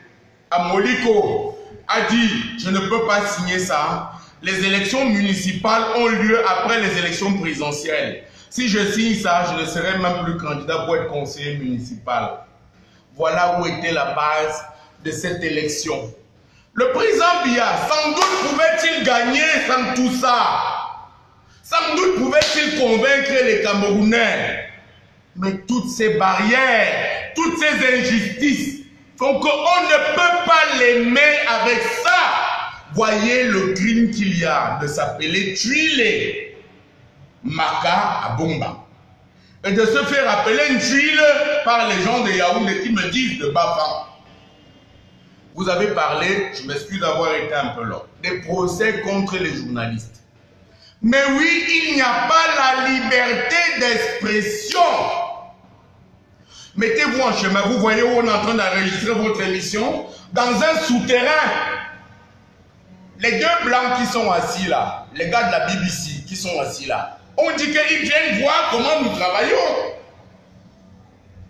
à Moliko a dit: je ne peux pas signer ça. Les élections municipales ont lieu après les élections présidentielles. Si je signe ça, je ne serai même plus candidat pour être conseiller municipal. Voilà où était la base de cette élection. Le président Biya, sans doute pouvait-il gagner sans tout ça. Sans doute pouvait-il convaincre les Camerounais. Mais toutes ces barrières, toutes ces injustices font qu'on ne peut pas l'aimer avec ça. Voyez le crime qu'il y a de s'appeler Tuilé Maka à Bomba. Et de se faire appeler une tuile par les gens de Yaoundé qui me disent de Bafan. Vous avez parlé, je m'excuse d'avoir été un peu long, des procès contre les journalistes. Mais oui, il n'y a pas la liberté d'expression. Mettez-vous en chemin, vous voyez où on est en train d'enregistrer votre émission, dans un souterrain. Les 2 blancs qui sont assis là, les gars de la BBC qui sont assis là, on dit qu'ils viennent voir comment nous travaillons.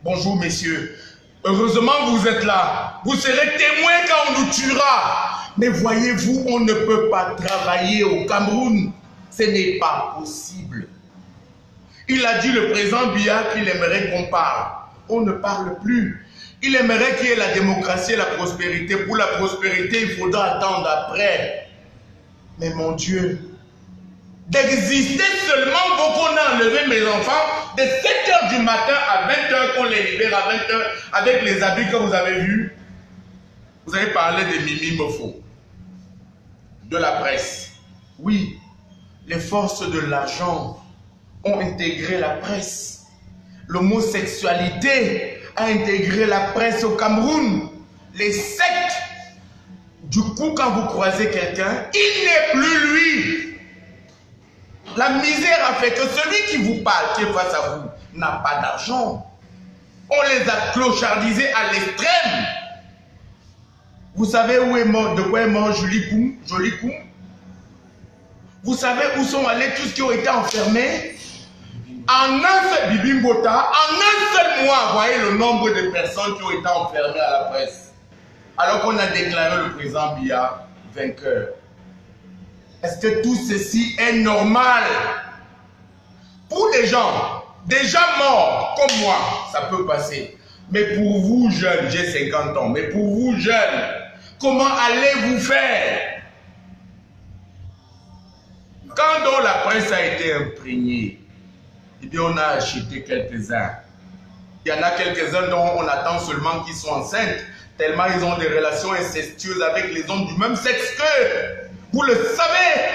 Bonjour messieurs, heureusement vous êtes là. Vous serez témoins quand on nous tuera. Mais voyez-vous, on ne peut pas travailler au Cameroun. Ce n'est pas possible. Il a dit, le président Biya, qu'il aimerait qu'on parle. On ne parle plus. Il aimerait qu'il y ait la démocratie et la prospérité. Pour la prospérité, il faudra attendre après. Mais mon Dieu, d'exister seulement pour qu'on ait enlevé mes enfants de 7h du matin à 20h, qu'on les libère à 20h avec les habits que vous avez vus. Vous avez parlé de Mimi Mofo, de la presse. Oui, les forces de l'argent ont intégré la presse. L'homosexualité a intégré la presse au Cameroun. Les sectes. Du coup, quand vous croisez quelqu'un, il n'est plus lui. La misère a fait que celui qui vous parle, qui est face à vous, n'a pas d'argent. On les a clochardisés à l'extrême. Vous savez où est mort, de quoi est mort Joli Koum? Vous savez où sont allés tous ceux qui ont été enfermés? En un seul Bibimbota, en un seul mois, voyez le nombre de personnes qui ont été enfermées à la presse. Alors qu'on a déclaré le président Biya vainqueur. Est-ce que tout ceci est normal? Pour des gens déjà morts comme moi, ça peut passer. Mais pour vous jeunes, j'ai 50 ans, mais pour vous jeunes, comment allez-vous faire? Quand donc la presse a été imprégnée eh bien on a acheté quelques-uns. Il y en a quelques-uns dont on attend seulement qu'ils soient enceintes, tellement ils ont des relations incestueuses avec les hommes du même sexe qu'eux. Vous le savez,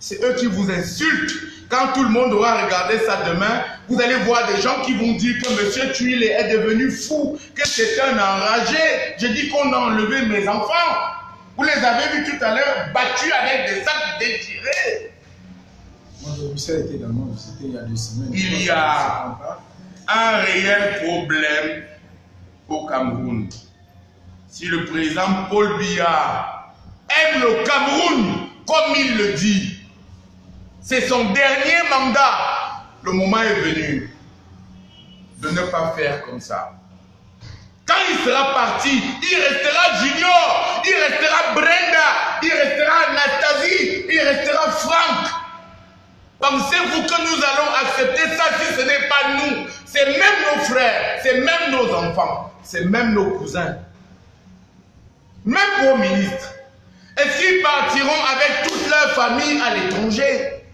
c'est eux qui vous insultent. Quand tout le monde aura regardé ça demain, vous allez voir des gens qui vont dire que M. Tuile est devenu fou, que c'est un enragé. Je dis qu'on a enlevé mes enfants. Vous les avez vus tout à l'heure battus avec des sacs déchirés. Moi, je était également visité il y a 2 semaines. Il y a un réel problème au Cameroun. Si le président Paul Biya aime le Cameroun comme il le dit, c'est son dernier mandat. Le moment est venu de ne pas faire comme ça. Quand il sera parti, il restera Junior, il restera Brenda, il restera Anastasie, il restera Franck. Pensez-vous que nous allons accepter ça si ce n'est pas nous? C'est même nos frères, c'est même nos enfants, c'est même nos cousins, même vos ministres. Est-ce qu'ils partiront avec toute leur famille à l'étranger?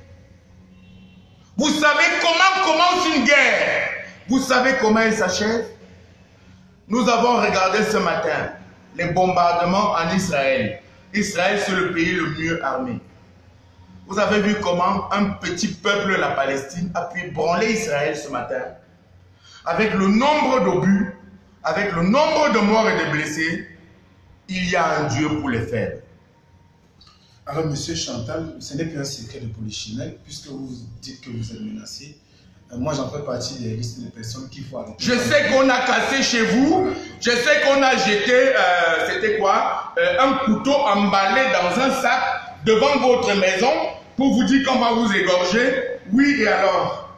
Vous savez comment commence une guerre? Vous savez comment elle s'achève? Nous avons regardé ce matin les bombardements en Israël. Israël, c'est le pays le mieux armé. Vous avez vu comment un petit peuple, la Palestine, a pu branler Israël ce matin. Avec le nombre d'obus, avec le nombre de morts et de blessés, il y a un Dieu pour les faibles. Alors, monsieur Chantal, ce n'est plus un secret de polichinelle, puisque vous dites que vous êtes menacé. Moi, j'en fais partie des listes de personnes qu'il faut arrêter. Je sais qu'on a cassé chez vous, je sais qu'on a jeté, c'était quoi, un couteau emballé dans un sac devant votre maison pour vous dire qu'on va vous égorger. Oui, et alors?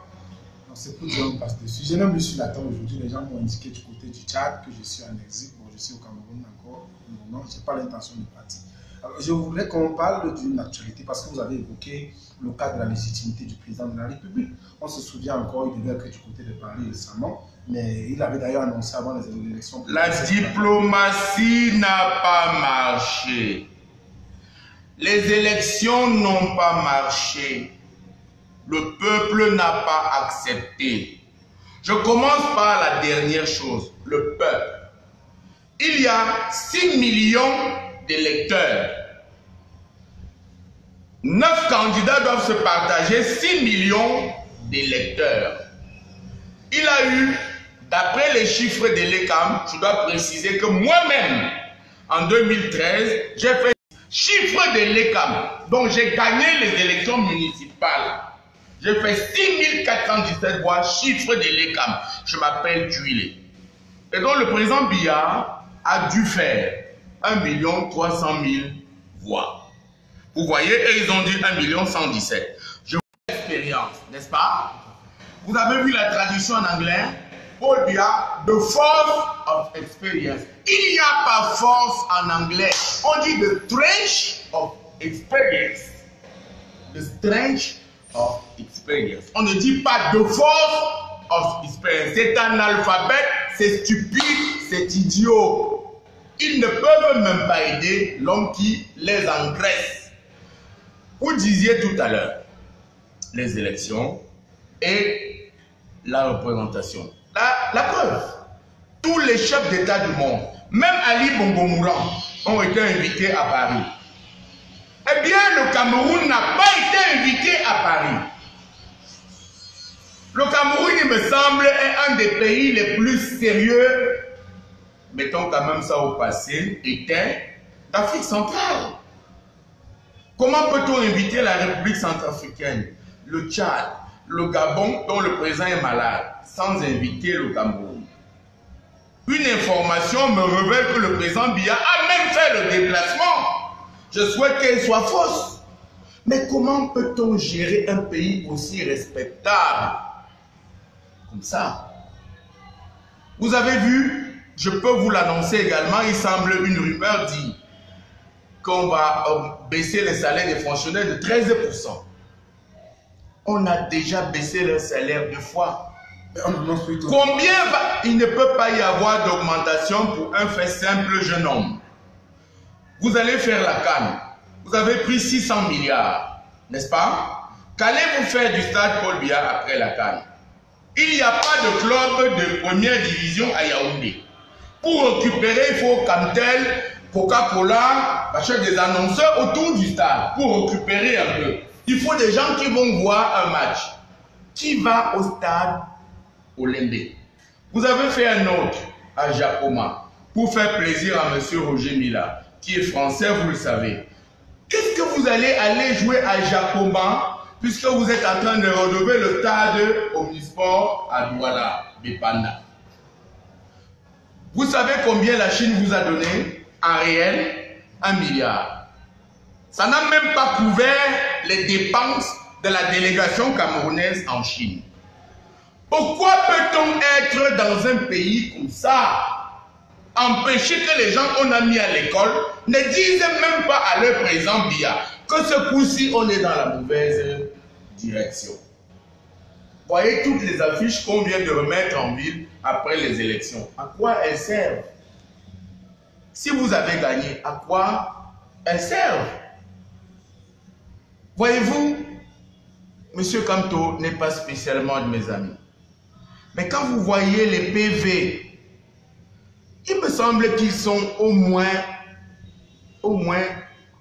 C'est pour dire on passe dessus. Je n'ai plus sur la table aujourd'hui. Les gens m'ont indiqué du côté du Tchad que je suis en exil. Bon, je suis au Cameroun encore. Non, je n'ai pas l'intention de partir. Alors, je voulais qu'on parle d'une actualité parce que vous avez évoqué le cas de la légitimité du président de la République. On se souvient encore, il devait être du côté de Paris récemment, mais il avait d'ailleurs annoncé avant les élections. La diplomatie n'a pas marché. Les élections n'ont pas marché. Le peuple n'a pas accepté. Je commence par la dernière chose, le peuple. Il y a 6 millions d'électeurs. 9 candidats doivent se partager 6 millions d'électeurs. Il a eu, d'après les chiffres de l'ECAM, je dois préciser que moi-même, en 2013, j'ai fait chiffre de l'ECAM, donc j'ai gagné les élections municipales. J'ai fait 6417 voix, chiffre de l'ECAM. Je m'appelle Tuile. Et donc le président Biya a dû faire 1 300 000 voix. Vous voyez, et ils ont dit 1 117 000. Je vous ai l'expérience, n'est-ce pas? Vous avez vu la traduction en anglais? Paul Biya, the force of experience. Il n'y a pas force en anglais. On dit the strength of experience. The strength of experience. On ne dit pas the force of experience. C'est un alphabet, c'est stupide, c'est idiot. Ils ne peuvent même pas aider l'homme qui les engraisse. Vous disiez tout à l'heure, les élections et la représentation. La preuve, tous les chefs d'État du monde, même Ali Bongo Mourant, ont été invités à Paris. Eh bien, le Cameroun n'a pas été invité à Paris. Le Cameroun, il me semble, est un des pays les plus sérieux, mettons quand même ça au passé, était d'Afrique centrale. Comment peut-on inviter la République centrafricaine, le Tchad, le Gabon, dont le président est malade, sans inviter le Cameroun? Une information me révèle que le président Biya a même fait le déplacement. Je souhaite qu'elle soit fausse. Mais comment peut-on gérer un pays aussi respectable comme ça? Vous avez vu, je peux vous l'annoncer également, il semble une rumeur dit qu'on va baisser les salaires des fonctionnaires de 13%. On a déjà baissé leur salaire 2 fois. Combien il ne peut pas y avoir d'augmentation pour un fait simple jeune homme? Vous allez faire la canne. Vous avez pris 600 milliards, n'est-ce pas? Qu'allez-vous faire du stade Paul Biya après la CAN? Il n'y a pas de club de première division à Yaoundé. Pour récupérer, il faut Camtel, Coca-Cola, acheter des annonceurs autour du stade pour récupérer un peu. Il faut des gens qui vont voir un match. Qui va au stade Olympique? Vous avez fait un autre à Jacoma pour faire plaisir à M. Roger Mila, qui est français, vous le savez. Qu'est-ce que vous allez jouer à Jacoma puisque vous êtes en train de rénover le stade Omnisport à Douala, Bepanda? Vous savez combien la Chine vous a donné en réel? 1 milliard. Ça n'a même pas couvert les dépenses de la délégation camerounaise en Chine. Pourquoi peut-on être dans un pays comme ça, empêcher que les gens qu'on a mis à l'école ne disent même pas à leur président Biya que ce coup-ci on est dans la mauvaise direction? Voyez toutes les affiches qu'on vient de remettre en ville après les élections. À quoi elles servent? Si vous avez gagné, à quoi elles servent? Voyez-vous, M. Kamto n'est pas spécialement de mes amis. Mais quand vous voyez les PV, il me semble qu'ils sont au moins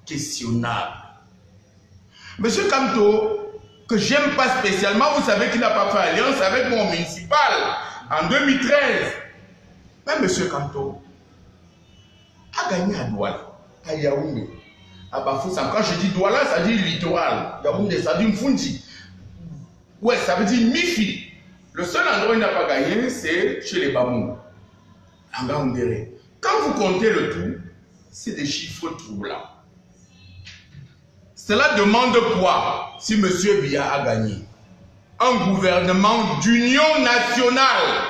questionnables. M. Kamto, que j'aime pas spécialement, vous savez qu'il n'a pas fait alliance avec mon municipal en 2013. Mais M. Kamto a gagné à Douala, à Yaoundé, à Bafoussam. Quand je dis Douala, ça dit littoral. Yaoundé, ça dit Mfundi. Ouais, ça veut dire Mifi. Le seul endroit où il n'a pas gagné, c'est chez les Bamou, en Gaoundéré. Quand vous comptez le tout, c'est des chiffres troublants. Cela demande quoi si M. Biya a gagné? Un gouvernement d'union nationale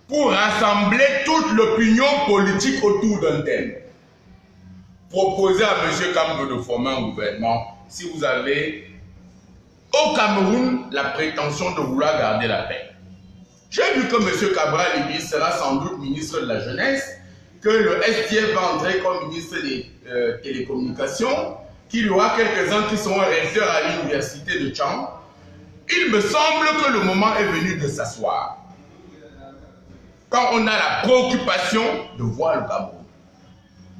pour rassembler toute l'opinion politique autour d'un thème. Proposer à M. Kamto de former un gouvernement si vous avez au Cameroun la prétention de vouloir garder la paix. J'ai vu que M. Cabral Libis sera sans doute ministre de la Jeunesse, que le STF va entrer comme ministre des Télécommunications, qu'il y aura quelques-uns qui seront recteurs à l'université de Tchang. Il me semble que le moment est venu de s'asseoir. Quand on a la préoccupation de voir le Cameroun.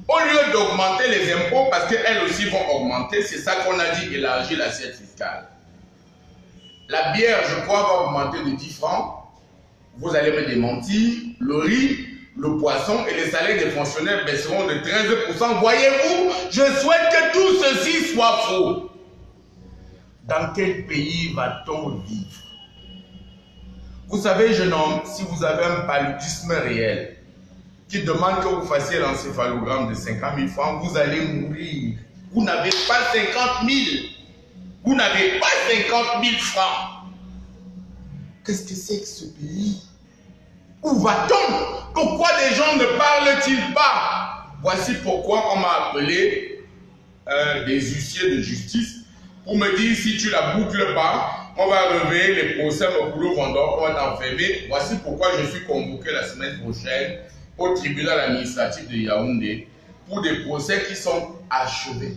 Au lieu d'augmenter les impôts, parce qu'elles aussi vont augmenter, c'est ça qu'on a dit, élargir l'assiette fiscale. La bière, je crois, va augmenter de 10 francs. Vous allez me démentir. Le riz, le poisson et les salaires des fonctionnaires baisseront de 13%. Voyez-vous, je souhaite que tout ceci soit faux. Dans quel pays va-t-on vivre? Vous savez, jeune homme, si vous avez un paludisme réel qui demande que vous fassiez l'encéphalogramme de 50 000 francs, vous allez mourir. Vous n'avez pas 50 000. Vous n'avez pas 50 000 francs. Qu'est-ce que c'est que ce pays? Où va-t-on? Pourquoi les gens ne parlent-ils pas? Voici pourquoi on m'a appelé des huissiers de justice pour me dire si tu la boucles pas, on va relever les procès au boulot vendeur, on va t'enfermer. Voici pourquoi je suis convoqué la semaine prochaine au tribunal administratif de Yaoundé pour des procès qui sont achevés.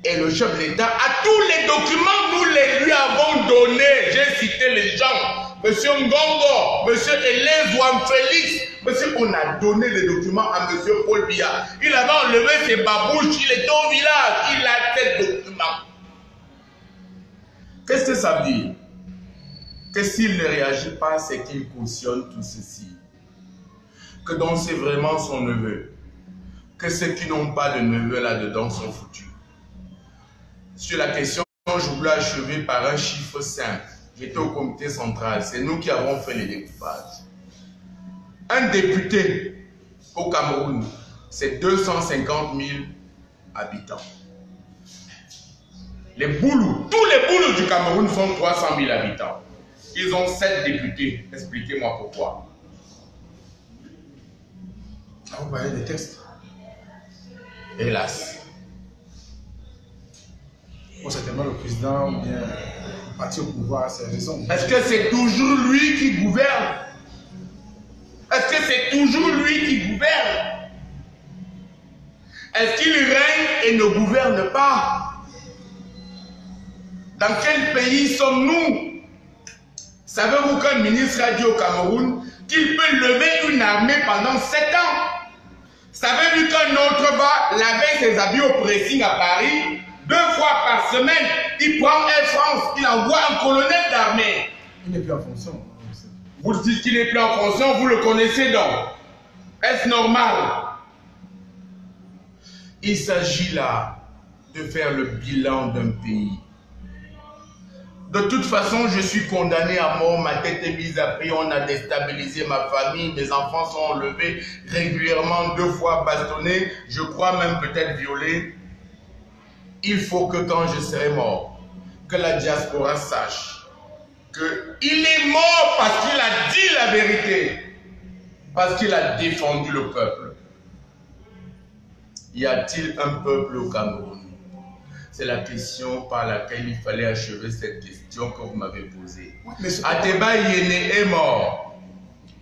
Et le chef de l'État, à tous les documents, nous les lui avons donnés. J'ai cité les gens. Monsieur Ngongo, Monsieur Hélène Zouam Félix. Monsieur, on a donné les documents à Monsieur Paul Biya. Il avait enlevé ses babouches, il était au village. Il a tel document. Qu'est-ce que ça veut dire? Que s'il ne réagit pas, c'est qu'il cautionne tout ceci. Que donc c'est vraiment son neveu. Que ceux qui n'ont pas de neveu là-dedans sont foutus. Sur la question, je voulais achever par un chiffre simple. J'étais au comité central. C'est nous qui avons fait les découpages. Un député au Cameroun, c'est 250 000 habitants. Les Boulous, tous les Boulous du Cameroun sont 300 000 habitants. Ils ont 7 députés. Expliquez-moi pourquoi. On va parler des textes. Hélas. Bon, certainement le président ou bien le parti au pouvoir a ses raisons. Est-ce que c'est toujours lui qui gouverne? Est-ce que c'est toujours lui qui gouverne? Est-ce qu'il règne et ne gouverne pas? Dans quel pays sommes-nous? Savez-vous qu'un ministre a dit au Cameroun qu'il peut lever une armée pendant 7 ans? Savez-vous qu'un autre va laver ses habits au pressing à Paris 2 fois par semaine? Il prend Air France, il envoie un colonel d'armée. Il n'est plus en fonction. Vous dites qu'il n'est plus en fonction, vous le connaissez donc. Est-ce normal? Il s'agit là de faire le bilan d'un pays. De toute façon, je suis condamné à mort, ma tête est mise à prix, on a déstabilisé ma famille, mes enfants sont enlevés régulièrement, 2 fois bastonnés, je crois même peut-être violés. Il faut que quand je serai mort, que la diaspora sache qu'il est mort parce qu'il a dit la vérité, parce qu'il a défendu le peuple. Y a-t-il un peuple au Cameroun? C'est la question par laquelle il fallait achever cette question que vous m'avez posée. Ateba Yene est mort.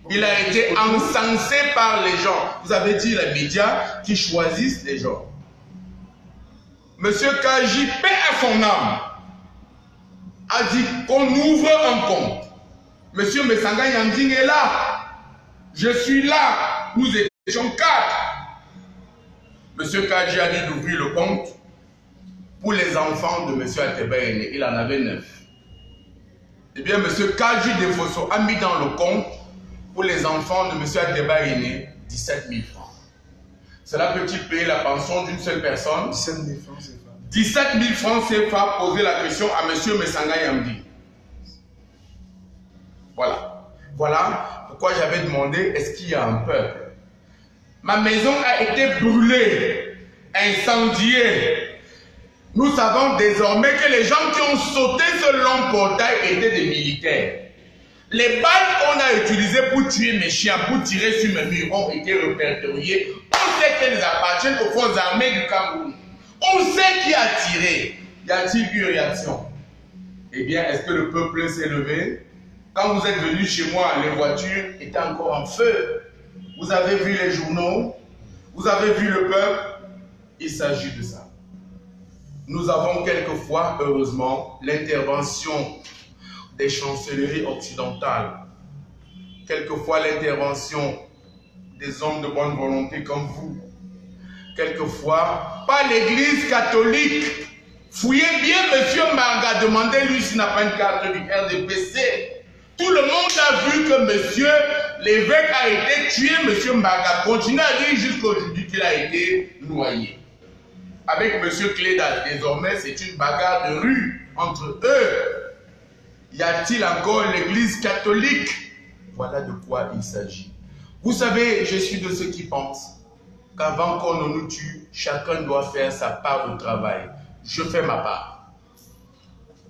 Il a été encensé par les gens. Vous avez dit les médias qui choisissent les gens. Monsieur Kaji, paix à son âme, a dit qu'on ouvre un compte. Monsieur Mesanga Yanding est là. Je suis là. Nous étions 4. Monsieur Kaji a dit d'ouvrir le compte pour les enfants de monsieur Ateba Yene. Il en avait 9. Eh bien, monsieur Kaji Defosso a mis dans le compte pour les enfants de monsieur Ateba Yene 17 000 francs. Cela peut-il payer la pension d'une seule personne? 17 000 francs CFA. 17 000 francs CFA, poser la question à monsieur Mesanga Yamdi. Voilà. Voilà pourquoi j'avais demandé, est-ce qu'il y a un peuple? Ma maison a été brûlée, incendiée. Nous savons désormais que les gens qui ont sauté ce long portail étaient des militaires. Les balles qu'on a utilisées pour tuer mes chiens, pour tirer sur mes murs, ont été répertoriées. On sait qu'elles appartiennent aux forces armées du Cameroun. On sait qui a tiré. Y a-t-il eu réaction? Eh bien, est-ce que le peuple s'est levé? Quand vous êtes venu chez moi, les voitures étaient encore en feu. Vous avez vu les journaux? Vous avez vu le peuple? Il s'agit de ça. Nous avons quelquefois, heureusement, l'intervention des chancelleries occidentales, quelquefois l'intervention des hommes de bonne volonté comme vous, quelquefois pas l'Église catholique. Fouillez bien monsieur Marga, demandez-lui s'il n'a pas une carte du RDPC. Tout le monde a vu que monsieur l'évêque a été tué, monsieur Marga continue à dire jusqu'aujourd'hui qu'il a été noyé. Avec M. Cléda, désormais, c'est une bagarre de rue entre eux. Y a-t-il encore l'église catholique? Voilà de quoi il s'agit. Vous savez, je suis de ceux qui pensent qu'avant qu'on ne nous tue, chacun doit faire sa part de travail. Je fais ma part.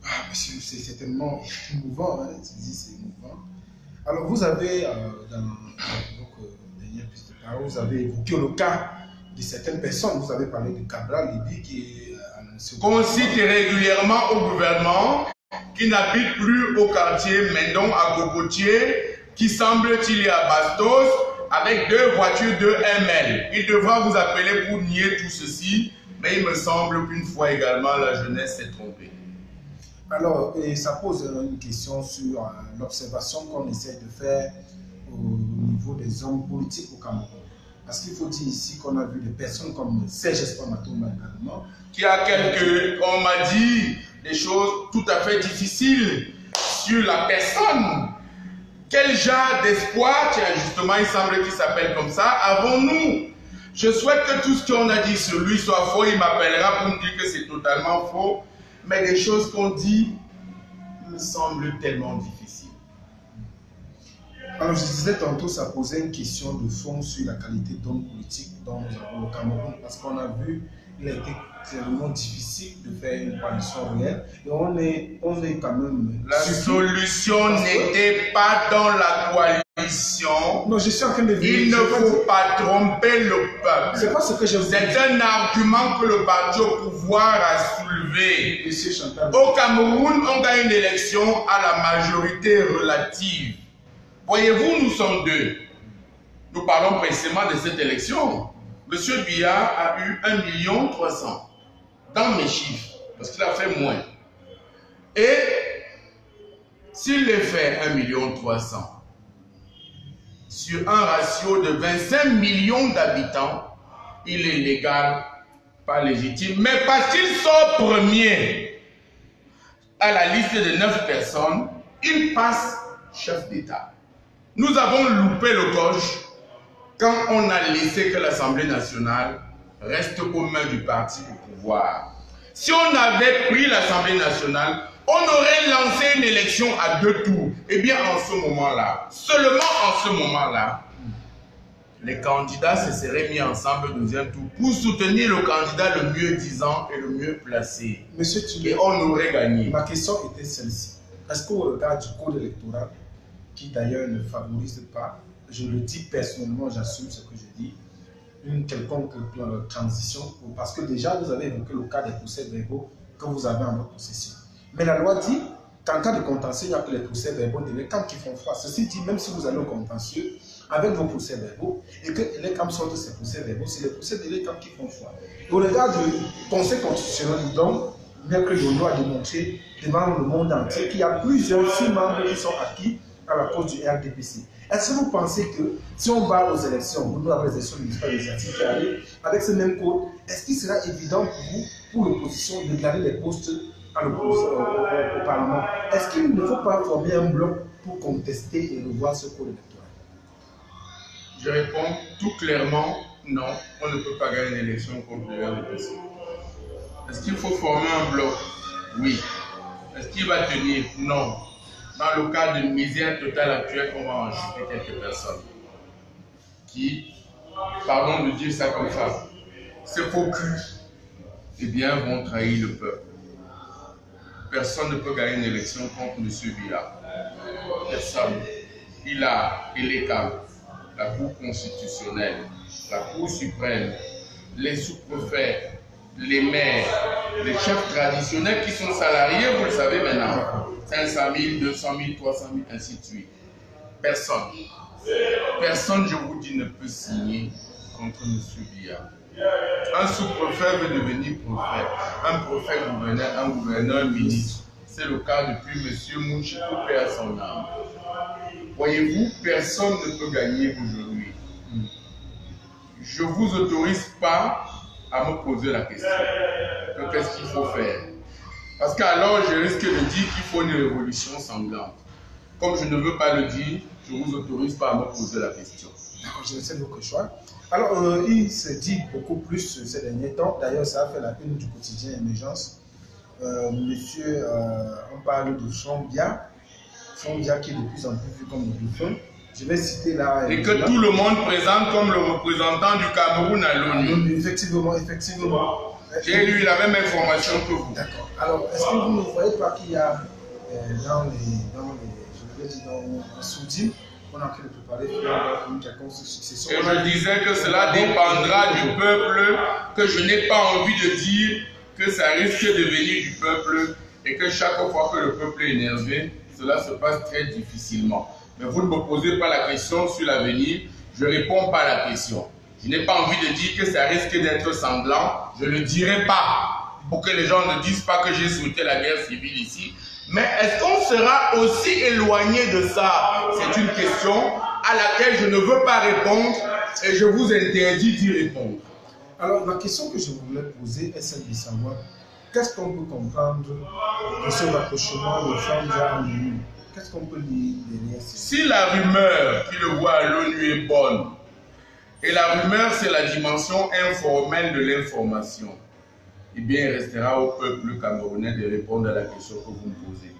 Ah, monsieur, c'est tellement émouvant, hein? C'est émouvant. Alors, vous avez, dans votre dernière piste de parole, vous avez évoqué le cas de certaines personnes. Vous avez parlé de Cabral Libye qui est annoncé. Qu'on cite régulièrement au gouvernement, qui n'habite plus au quartier Mendon à Gogotier, qui semble-t-il est à Bastos, avec 2 voitures de ML. Il devra vous appeler pour nier tout ceci, mais il me semble qu'une fois également, la jeunesse s'est trompée. Alors, et ça pose une question sur l'observation qu'on essaie de faire au niveau des hommes politiques au Cameroun. Parce qu'il faut dire ici qu'on a vu des personnes comme Serge Espoir Matoma également. Qui a quelques, on m'a dit des choses tout à fait difficiles sur la personne. Quel genre d'espoir, tiens justement il semble qu'il s'appelle comme ça, avons-nous? Je souhaite que tout ce qu'on a dit sur lui soit faux, il m'appellera pour me dire que c'est totalement faux. Mais des choses qu'on dit me semblent tellement difficiles. Alors je disais tantôt, ça posait une question de fond sur la qualité d'homme politique dont nous avons au Cameroun, parce qu'on a vu qu'il a été tellement difficile de faire une coalition réelle. Et on est quand même... La solution n'était pas dans la coalition. Non, je suis en train de vérifier. Il ne faut pas tromper le peuple. C'est pas ce que je vous dis. C'est un argument que le parti au pouvoir a soulevé. Monsieur Chantal. Au Cameroun, on gagne une élection à la majorité relative. Voyez-vous, nous sommes 2. Nous parlons précisément de cette élection. Monsieur Biya a eu 1 300 000 dans mes chiffres, parce qu'il a fait moins. Et s'il les fait 1,3 million sur un ratio de 25 millions d'habitants, il est légal, pas légitime, mais parce qu'il sort premier à la liste de 9 personnes, il passe chef d'État. Nous avons loupé le coche quand on a laissé que l'Assemblée nationale reste aux mains du parti au pouvoir. Si on avait pris l'Assemblée nationale, on aurait lancé une élection à 2 tours. Eh bien, en ce moment-là, seulement en ce moment-là, les candidats se seraient mis ensemble au 2e tour pour soutenir le candidat le mieux disant et le mieux placé. Monsieur Tulé, et on aurait gagné. Ma question était celle-ci. Est-ce qu'au regard du code électoral, qui d'ailleurs ne favorise pas, je le dis personnellement, j'assume ce que je dis, une quelconque transition, parce que déjà vous avez évoqué le cas des procès-verbaux que vous avez en votre possession. Mais la loi dit qu'en cas de contentieux, il n'y a que les procès-verbaux des camps qui font foi. Ceci dit, même si vous allez au contentieux avec vos procès-verbaux et que les camps sortent de ces procès-verbaux, c'est les procès des camps qui font foi. Au regard du Conseil constitutionnel, donc, Maître Yondo a démontré devant le monde entier qu'il y a plusieurs 6 membres qui sont acquis à la cause du RDPC. Est-ce que vous pensez que si on va aux élections, vous devez avoir les élections municipales législatives qui arrivent avec ce même code, est-ce qu'il sera évident pour vous, pour l'opposition, de garder les postes au Parlement? Est-ce qu'il ne faut pas former un bloc pour contester et revoir ce code électoral? Je réponds tout clairement, non, on ne peut pas gagner une élection contre le RDPC. Est-ce qu'il faut former un bloc? Oui. Est-ce qu'il va tenir? Non. Dans le cas de misère totale actuelle, on va en chuter quelques personnes qui, pardon de dire ça comme ça, se focus, eh bien, vont trahir le peuple. Personne ne peut gagner une élection contre M. Biya. Personne. Il a ELECAM, la Cour constitutionnelle, la Cour suprême, les sous-préfets, les maires, les chefs traditionnels qui sont salariés, vous le savez maintenant, 500 000, 200 000, 300 000, ainsi de suite. Personne. Personne, je vous dis, ne peut signer contre M. Biya. Un sous-préfet veut devenir prophète, un prophète gouverneur, un gouverneur ministre. C'est le cas depuis M. Mouchi, pour paix à son âme. Voyez-vous, personne ne peut gagner aujourd'hui. Je ne vous autorise pas à me poser la question. Qu'est-ce qu'il faut faire? Parce qu'alors, je risque de dire qu'il faut une révolution sanglante. Comme je ne veux pas le dire, je ne vous autorise pas à me poser la question. D'accord, je laisse votre choix. Alors, il se dit beaucoup plus ces derniers temps. D'ailleurs, ça a fait la une du quotidien Émergence. Monsieur, on parle de Fondia qui est de plus en plus vu comme le défunt. Je vais citer là. Et que tout le monde présente comme le représentant du Cameroun à l'ONU. Effectivement, effectivement. J'ai lu la même information que vous. D'accord. Alors, est-ce que vous ne voyez pas qu'il y a dans Soudi, on est en train de préparer une quelconque succession? Et je disais que cela dépendra du peuple, que je n'ai pas envie de dire que ça risque de venir du peuple et que chaque fois que le peuple est énervé, cela se passe très difficilement. Mais vous ne me posez pas la question sur l'avenir, je ne réponds pas à la question. Je n'ai pas envie de dire que ça risque d'être sanglant, je ne le dirai pas pour que les gens ne disent pas que j'ai souhaité la guerre civile ici. Mais est-ce qu'on sera aussi éloigné de ça? C'est une question à laquelle je ne veux pas répondre et je vous interdis d'y répondre. Alors, la question que je voulais poser est celle de savoir qu'est-ce qu'on peut comprendre de ce rapprochement de Fondia à l'ONU? Qu'est-ce qu'on peut lire derrière ça? Si la rumeur qui le voit à l'ONU est bonne, et la rumeur c'est la dimension informelle de l'information, eh bien il restera au peuple camerounais de répondre à la question que vous me posez.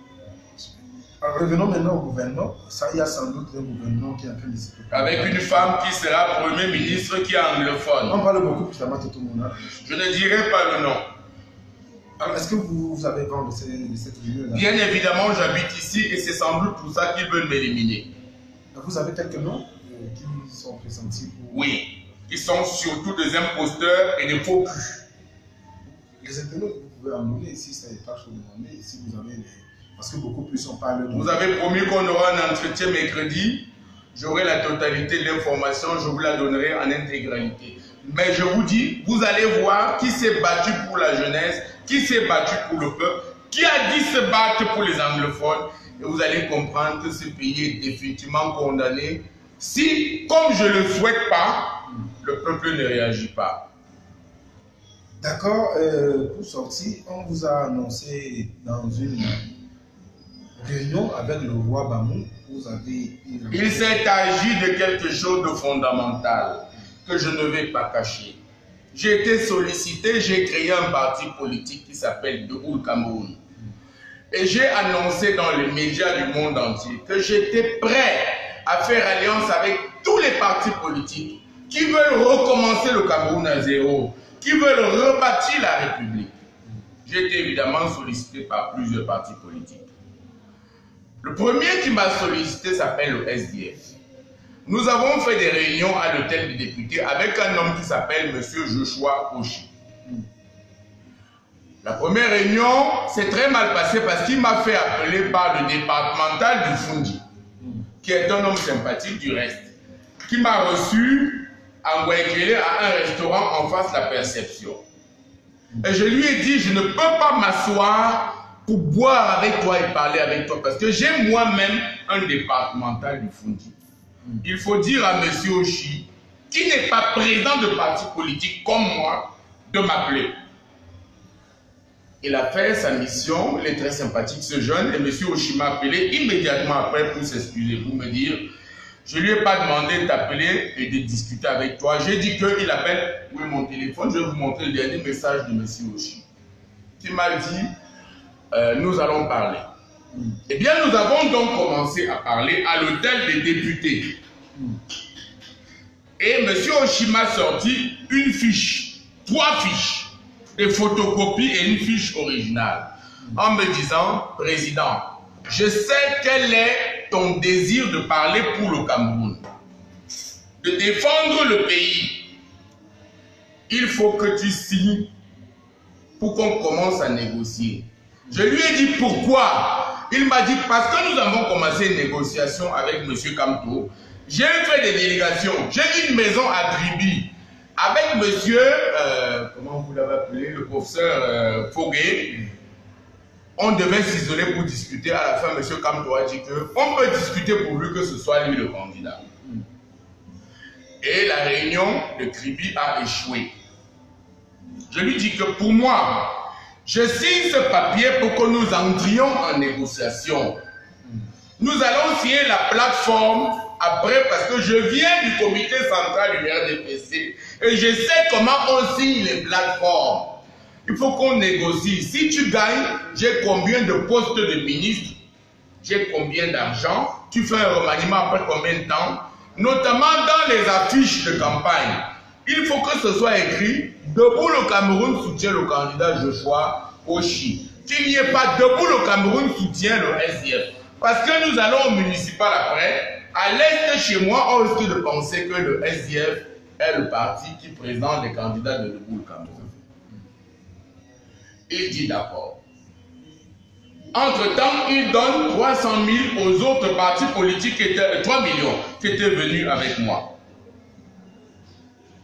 Alors revenons maintenant au gouvernement. Ça, il y a sans doute un gouvernement qui est en train de se préparer. Avec une femme qui sera Premier ministre qui est anglophone. On parle beaucoup plus de tout le monde. Je ne dirai pas le nom. Alors est-ce que vous avez vent de cette rumeur-là? Bien évidemment, j'habite ici et c'est sans doute pour ça qu'ils veulent m'éliminer. Vous avez quelques noms qui sont pressentis pour... Oui, ils sont surtout des imposteurs et des faux culs. Les internautes, vous pouvez en donner ici, ça n'est pas chaud de demander. Si vous avez parce que beaucoup plus on parle de... Vous avez promis qu'on aura un entretien mercredi. J'aurai la totalité de l'information, je vous la donnerai en intégralité. Mais je vous dis, vous allez voir qui s'est battu pour la jeunesse, qui s'est battu pour le peuple, qui a dit se battre pour les anglophones, et vous allez comprendre que ce pays est définitivement condamné si, comme je ne le souhaite pas, le peuple ne réagit pas. D'accord, pour sortir, on vous a annoncé dans une réunion avec le roi Bamou, vous avez... Il s'est agi de quelque chose de fondamental que je ne vais pas cacher. J'ai été sollicité, j'ai créé un parti politique qui s'appelle Debout le Cameroun. Et j'ai annoncé dans les médias du monde entier que j'étais prêt à faire alliance avec tous les partis politiques qui veulent recommencer le Cameroun à zéro, qui veulent rebâtir la République. J'ai été évidemment sollicité par plusieurs partis politiques. Le premier qui m'a sollicité s'appelle le SDF. Nous avons fait des réunions à l'hôtel des députés avec un homme qui s'appelle M. Joshua Oshi. La première réunion s'est très mal passée parce qu'il m'a fait appeler par le départemental du Fundi, qui est un homme sympathique du reste, qui m'a reçu à Ngouekele à un restaurant en face de la Perception. Et je lui ai dit, je ne peux pas m'asseoir pour boire avec toi et parler avec toi parce que j'ai moi-même un départemental du Fundi. Il faut dire à M. Oshi, qui n'est pas président de parti politique comme moi, de m'appeler. Il a fait sa mission, il est très sympathique ce jeune, et M. Oshi m'a appelé immédiatement après pour s'excuser, pour me dire, je ne lui ai pas demandé de t'appeler et de discuter avec toi. J'ai dit qu'il appelle, oui, mon téléphone, je vais vous montrer le dernier message de M. Oshi, qui m'a dit, nous allons parler. Eh bien, nous avons donc commencé à parler à l'hôtel des députés. Et M. Oshi m'a sorti une fiche, 3 fiches, des photocopies et une fiche originale, en me disant, Président, je sais quel est ton désir de parler pour le Cameroun, de défendre le pays. Il faut que tu signes pour qu'on commence à négocier. Je lui ai dit pourquoi. Il m'a dit parce que nous avons commencé une négociation avec M. Kamto. J'ai fait des délégations. J'ai une maison à Tribi avec monsieur, comment vous l'avez appelé, le professeur Foguet. On devait s'isoler pour discuter. À la fin, M. Kamto a dit qu'on peut discuter pourvu que ce soit lui le candidat. Et la réunion de Tribi a échoué. Je lui dis que pour moi, je signe ce papier pour que nous entrions en négociation. Nous allons signer la plateforme après parce que je viens du comité central du RDPC et je sais comment on signe les plateformes. Il faut qu'on négocie. Si tu gagnes, j'ai combien de postes de ministre, j'ai combien d'argent, tu fais un remaniement après combien de temps, notamment dans les affiches de campagne. Il faut que ce soit écrit « Debout le Cameroun soutient le candidat Joshua Oshi ». Qu'il n'y ait pas « Debout le Cameroun soutient le SDF ». Parce que nous allons au municipal après. À l'est chez moi, on risque de penser que le SDF est le parti qui présente les candidats de Debout le Cameroun. Il dit d'accord. Entre-temps, il donne 300 000 aux autres partis politiques, qui étaient, 3 millions, qui étaient venus avec moi.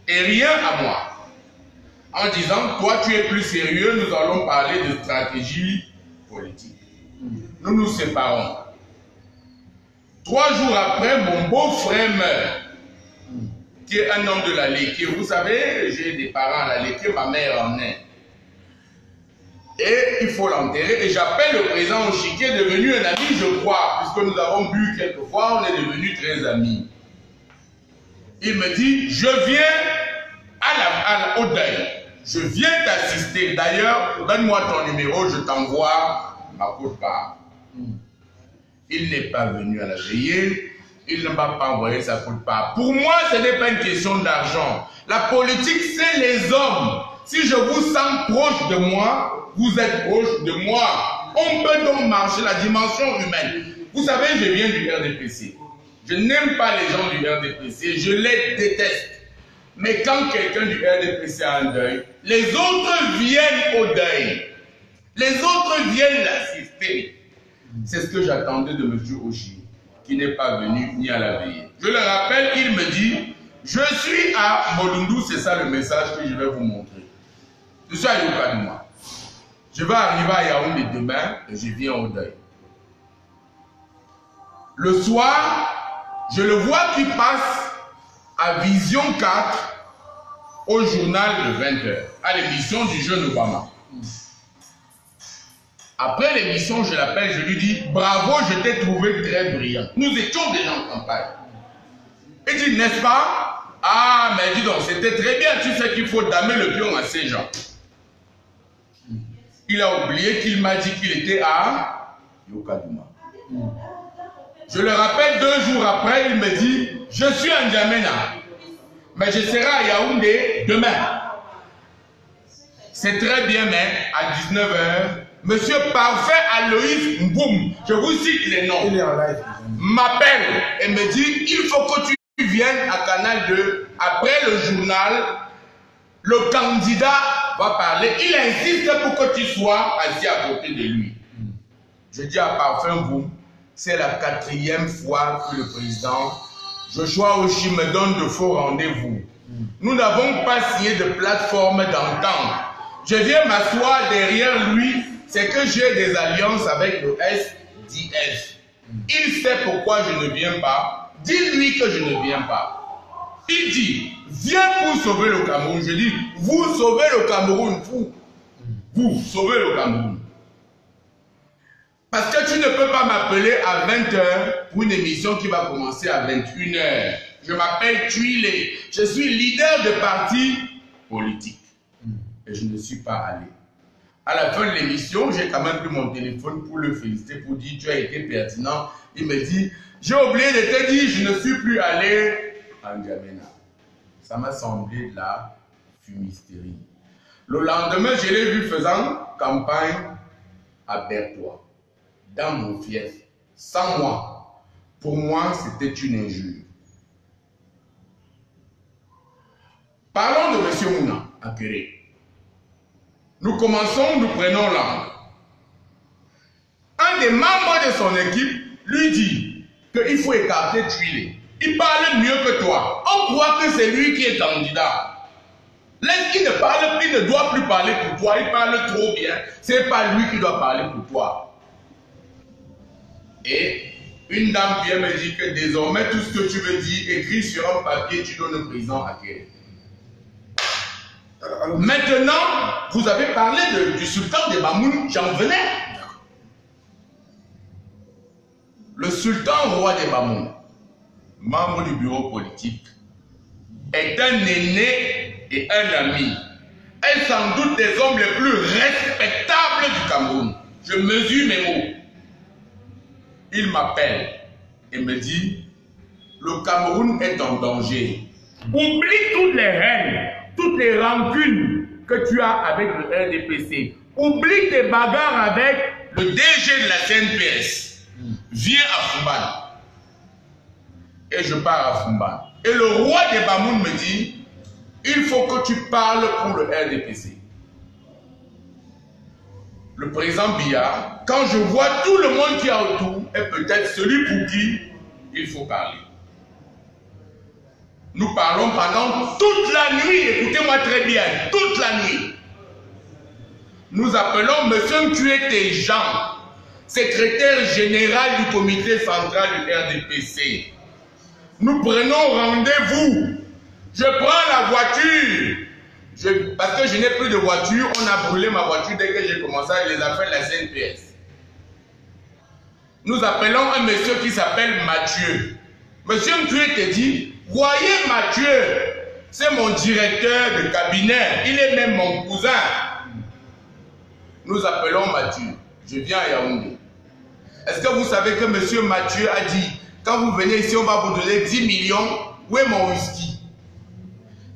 Et rien à moi. En disant, toi tu es plus sérieux, nous allons parler de stratégie politique. Nous nous séparons. 3 jours après, mon beau-frère meurt, qui est un homme de la Léké. Vous savez, j'ai des parents à la Léké, ma mère en est. Et il faut l'enterrer. Et j'appelle le président Oshi, qui est devenu un ami, je crois, puisque nous avons bu quelques fois, on est devenus très amis. Il me dit, je viens au deuil. Je viens t'assister. D'ailleurs, donne-moi ton numéro, je t'envoie ma quote-part. Il n'est pas venu à la veillée. Il ne m'a pas envoyé sa quote-part. Pour moi, ce n'est pas une question d'argent. La politique, c'est les hommes. Si je vous sens proche de moi, vous êtes proche de moi. On peut donc marcher la dimension humaine. Vous savez, je viens du RDPC. Je n'aime pas les gens du RDPC. Je les déteste. Mais quand quelqu'un du RDPC a un deuil, les autres viennent au deuil. Les autres viennent l'assister. C'est ce que j'attendais de M. Oshi, qui n'est pas venu ni à la veillée. Je le rappelle, il me dit, je suis à Molundu, c'est ça le message que je vais vous montrer. Je suis à Yokadouma. Je vais arriver à Yaoundé demain et je viens au deuil. Le soir, je le vois qui passe à Vision 4 au journal de 20h, à l'émission du jeune Obama. Après l'émission, je l'appelle, je lui dis « Bravo, je t'ai trouvé très brillant. » Nous étions déjà en campagne. Il dit « N'est-ce pas? Ah, mais dis donc, c'était très bien. Tu sais qu'il faut damer le pion à ces gens. » Il a oublié qu'il m'a dit qu'il était à Yokadouma. Je le rappelle 2 jours après, il me dit « Je suis à N'Djamena, mais je serai à Yaoundé demain. » C'est très bien, mais à 19h, Monsieur Parfait Aloïs Mboum, je vous cite les noms, m'appelle et me dit « Il faut que tu viennes à Canal 2. Après le journal, le candidat va parler. Il insiste pour que tu sois assis à côté de lui. » Je dis à Parfait Mboum, c'est la 4e fois que le président Joshua Oshi me donne de faux rendez-vous. Nous n'avons pas signé de plateforme d'entente. Je viens m'asseoir derrière lui, c'est que j'ai des alliances avec le SDF. Il sait pourquoi je ne viens pas. Dis-lui que je ne viens pas. Il dit, viens pour sauver le Cameroun. Je dis, vous sauvez le Cameroun, vous sauvez le Cameroun. Parce que tu ne peux pas m'appeler à 20h pour une émission qui va commencer à 21h. Je m'appelle Tuilé. Je suis leader de parti politique. Et je ne suis pas allé. À la fin de l'émission, j'ai quand même pris mon téléphone pour le féliciter, pour dire tu as été pertinent. Il me dit, j'ai oublié de te dire, je ne suis plus allé à N'Djamena. Ça m'a semblé de la fumisterie. Le lendemain, je l'ai vu faisant campagne à Bertois, dans mon fief, sans moi. Pour moi, c'était une injure. Parlons de M. Mouna Akere. Nous commençons, nous prenons langue. Un des membres de son équipe lui dit qu'il faut écarter Tuilé. Il parle mieux que toi. On croit que c'est lui qui est candidat. Laisse qu'il ne parle plus, il ne doit plus parler pour toi. Il parle trop bien. C'est pas lui qui doit parler pour toi. Et une dame vient me dire que désormais, tout ce que tu veux dire, écrit sur un papier, tu donnes au président Akere. Maintenant, vous avez parlé du sultan de Bamoun, j'en venais. Le sultan roi de Bamoun, membre du bureau politique, est un aîné et un ami. Est sans doute des hommes les plus respectables du Cameroun. Je mesure mes mots. Il m'appelle et me dit, le Cameroun est en danger. Oublie toutes les haines, toutes les rancunes que tu as avec le RDPC. Oublie tes bagarres avec le DG de la CNPS. Viens à Fumban. Et je pars à Fumban. Et le roi des Bamoun me dit, il faut que tu parles pour le RDPC. Le président Biya, quand je vois tout le monde qui est autour, est peut-être celui pour qui il faut parler. Nous parlons pendant toute la nuit, écoutez-moi très bien, toute la nuit. Nous appelons M. Nkuete Jean, secrétaire général du comité central du RDPC. Nous prenons rendez-vous. Je prends la voiture. Parce que je n'ai plus de voiture, on a brûlé ma voiture dès que j'ai commencé à les affaires de la CNPS. Nous appelons un monsieur qui s'appelle Mathieu. Monsieur Nkuete dit, voyez Mathieu, c'est mon directeur de cabinet, il est même mon cousin. Nous appelons Mathieu, je viens à Yaoundé. Est-ce que vous savez que monsieur Mathieu a dit, quand vous venez ici, on va vous donner 10 millions, où est mon whisky?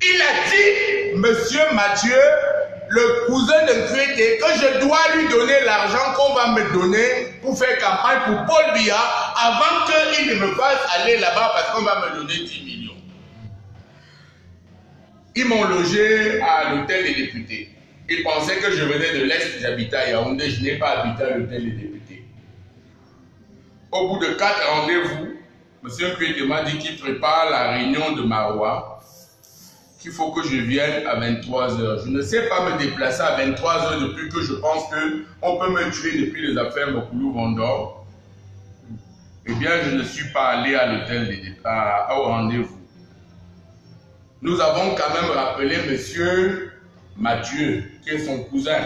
Il a dit, monsieur Mathieu, le cousin de Nkuete, que je dois lui donner l'argent qu'on va me donner pour faire campagne pour Paul Biya avant qu'il ne me fasse aller là-bas parce qu'on va me donner 10 millions. Ils m'ont logé à l'hôtel des députés. Ils pensaient que je venais de l'Est, j'habitais à Yaoundé, je n'ai pas habité à l'hôtel des députés. Au bout de 4 rendez-vous, M. Nkuete m'a dit qu'il prépare la réunion de Marois qu'il faut que je vienne à 23 h. Je ne sais pas me déplacer à 23 h depuis que je pense qu'on peut me tuer depuis les affaires Mokoulou-Vondor. Eh bien, je ne suis pas allé à l'hôtel de départ, au rendez-vous. Nous avons quand même rappelé M. Mathieu, qui est son cousin.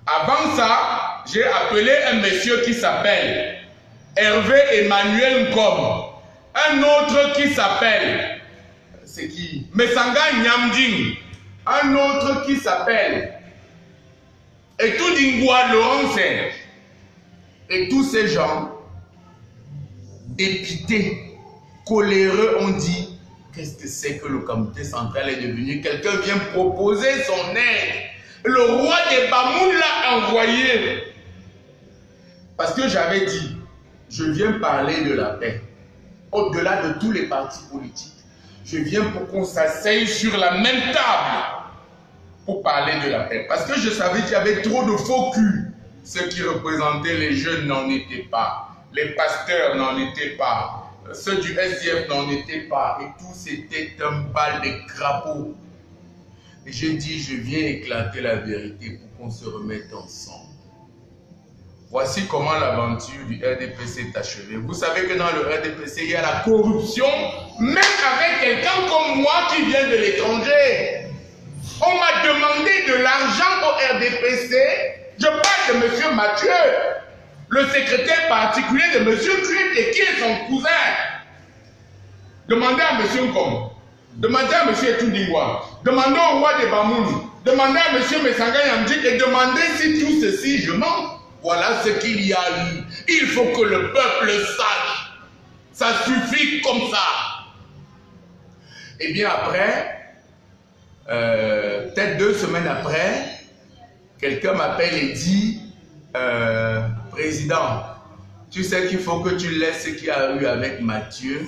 Avant ça, j'ai appelé un monsieur qui s'appelle Hervé Emmanuel Nkom. Un autre qui s'appelle, c'est qui? Mesanga Nyamding. Un autre qui s'appelle Etoudingwa Laurent Serge. Et tous ces gens, dépités, coléreux, ont dit, qu'est-ce que c'est que le comité central est devenu? Quelqu'un vient proposer son aide. Le roi des Bamoun l'a envoyé. Parce que j'avais dit, je viens parler de la paix. Au-delà de tous les partis politiques, je viens pour qu'on s'asseye sur la même table pour parler de la paix. Parce que je savais qu'il y avait trop de faux culs. Ceux qui représentaient les jeunes n'en étaient pas. Les pasteurs n'en étaient pas. Ceux du SDF n'en étaient pas. Et tout c'était un bal de crapauds. Et j'ai dit, je viens éclater la vérité pour qu'on se remette ensemble. Voici comment l'aventure du RDPC est achevée. Vous savez que dans le RDPC, il y a la corruption, même avec quelqu'un comme moi qui vient de l'étranger. On m'a demandé de l'argent au RDPC. Je parle de M. Mathieu, le secrétaire particulier de M. Kuit, qui est son cousin. Demandez à M. Nkom, demandez à M. Etoudingwa, demandez au roi des Bamoun, demandez à M. Mesanga Yamdjik et demandez si tout ceci, je mens. Voilà ce qu'il y a eu. Il faut que le peuple sache. Ça suffit comme ça. Et bien après, peut-être 2 semaines après, quelqu'un m'appelle et dit, président, tu sais qu'il faut que tu laisses ce qu'il y a eu avec Mathieu.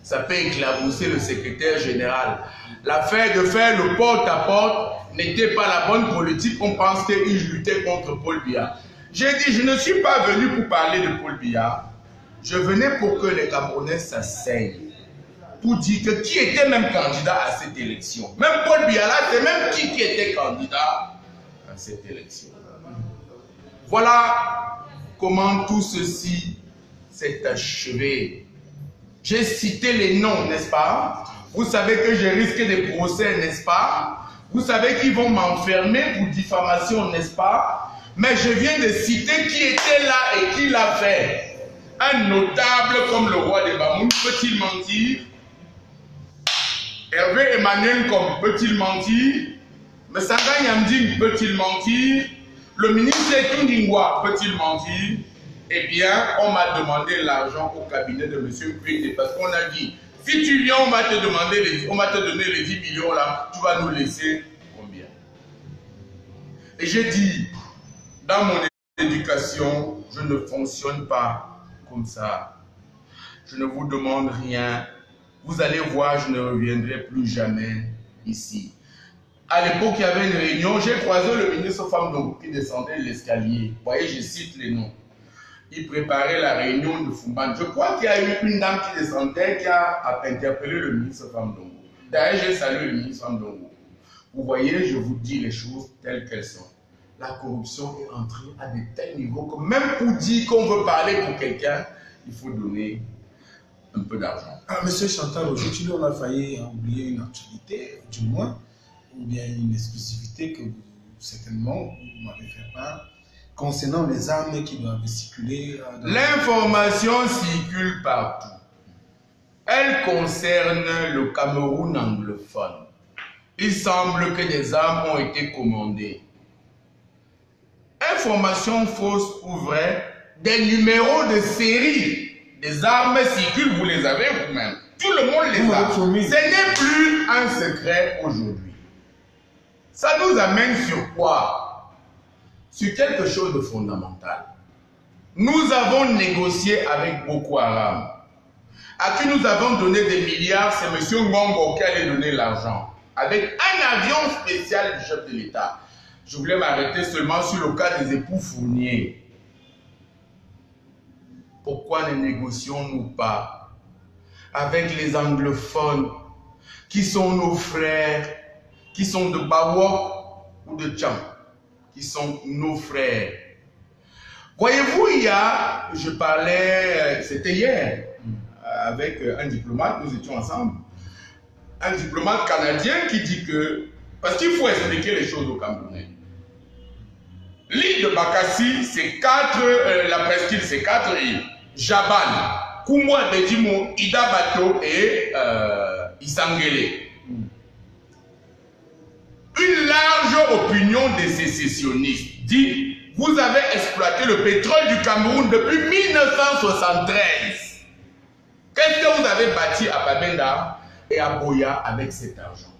Ça peut éclabousser le secrétaire général. L'affaire de faire le porte-à-porte n'était pas la bonne politique. On pense qu'il luttait contre Paul Biya. J'ai dit, je ne suis pas venu pour parler de Paul Biya. Je venais pour que les Camerounais s'asseyent. Pour dire que qui était même candidat à cette élection. Même Paul Biya là, c'est même qui était candidat à cette élection. Voilà comment tout ceci s'est achevé. J'ai cité les noms, n'est-ce pas? Vous savez que je risque des procès, n'est-ce pas? Vous savez qu'ils vont m'enfermer pour diffamation, n'est-ce pas? Mais je viens de citer qui était là et qui l'a fait. Un notable comme le roi des Bamoun peut-il mentir? Hervé Emmanuel Nkom peut-il mentir? Mesanga Nyamding peut-il mentir? Le ministre Etoudingwa peut-il mentir? Eh bien, on m'a demandé l'argent au cabinet de M. Kuit parce qu'on a dit, si tu viens, on va te donner les 10 millions là, tu vas nous laisser combien? Et j'ai dit, dans mon éducation, je ne fonctionne pas comme ça. Je ne vous demande rien. Vous allez voir, je ne reviendrai plus jamais ici. À l'époque, il y avait une réunion. J'ai croisé le ministre Famdongo qui descendait l'escalier. Vous voyez, je cite les noms. Il préparait la réunion de Fumban. Je crois qu'il y a eu une dame qui descendait qui a interpellé le ministre Famdongo. D'ailleurs, j'ai salué le ministre Famdongo. Vous voyez, je vous dis les choses telles qu'elles sont. La corruption est entrée à de tels niveaux que même pour dire qu'on veut parler pour quelqu'un, il faut donner un peu d'argent. Monsieur Chantal, aujourd'hui, on a failli oublier une actualité, du moins, ou bien une exclusivité que certainement vous m'avez fait part, concernant les armes qui doivent circuler. L'information circule partout. Elle concerne le Cameroun anglophone. Il semble que des armes ont été commandées. Information fausse ou vraie, des numéros de série des armes circulent, vous les avez vous-même. Tout le monde les a. Ce n'est plus un secret aujourd'hui. Ça nous amène sur quoi? Sur quelque chose de fondamental. Nous avons négocié avec Boko Haram. À qui nous avons donné des milliards, c'est M. Ngongo qui allait donner l'argent. Avec un avion spécial du chef de l'État. Je voulais m'arrêter seulement sur le cas des époux Fournier. Pourquoi ne négocions-nous pas avec les anglophones, qui sont nos frères, qui sont de Bawok ou de Tcham, qui sont nos frères. Voyez-vous, je parlais, c'était hier, avec un diplomate, nous étions ensemble, un diplomate canadien qui dit que, parce qu'il faut expliquer les choses aux Camerounais. L'île de Bakassi, c'est 4, la presqu'île, c'est 4 îles. Jaban, Koumoua Bedimo, Ida Bato et Isangele. Une large opinion des sécessionnistes dit: vous avez exploité le pétrole du Cameroun depuis 1973. Qu'est-ce que vous avez bâti à Babenda et à Boya avec cet argent?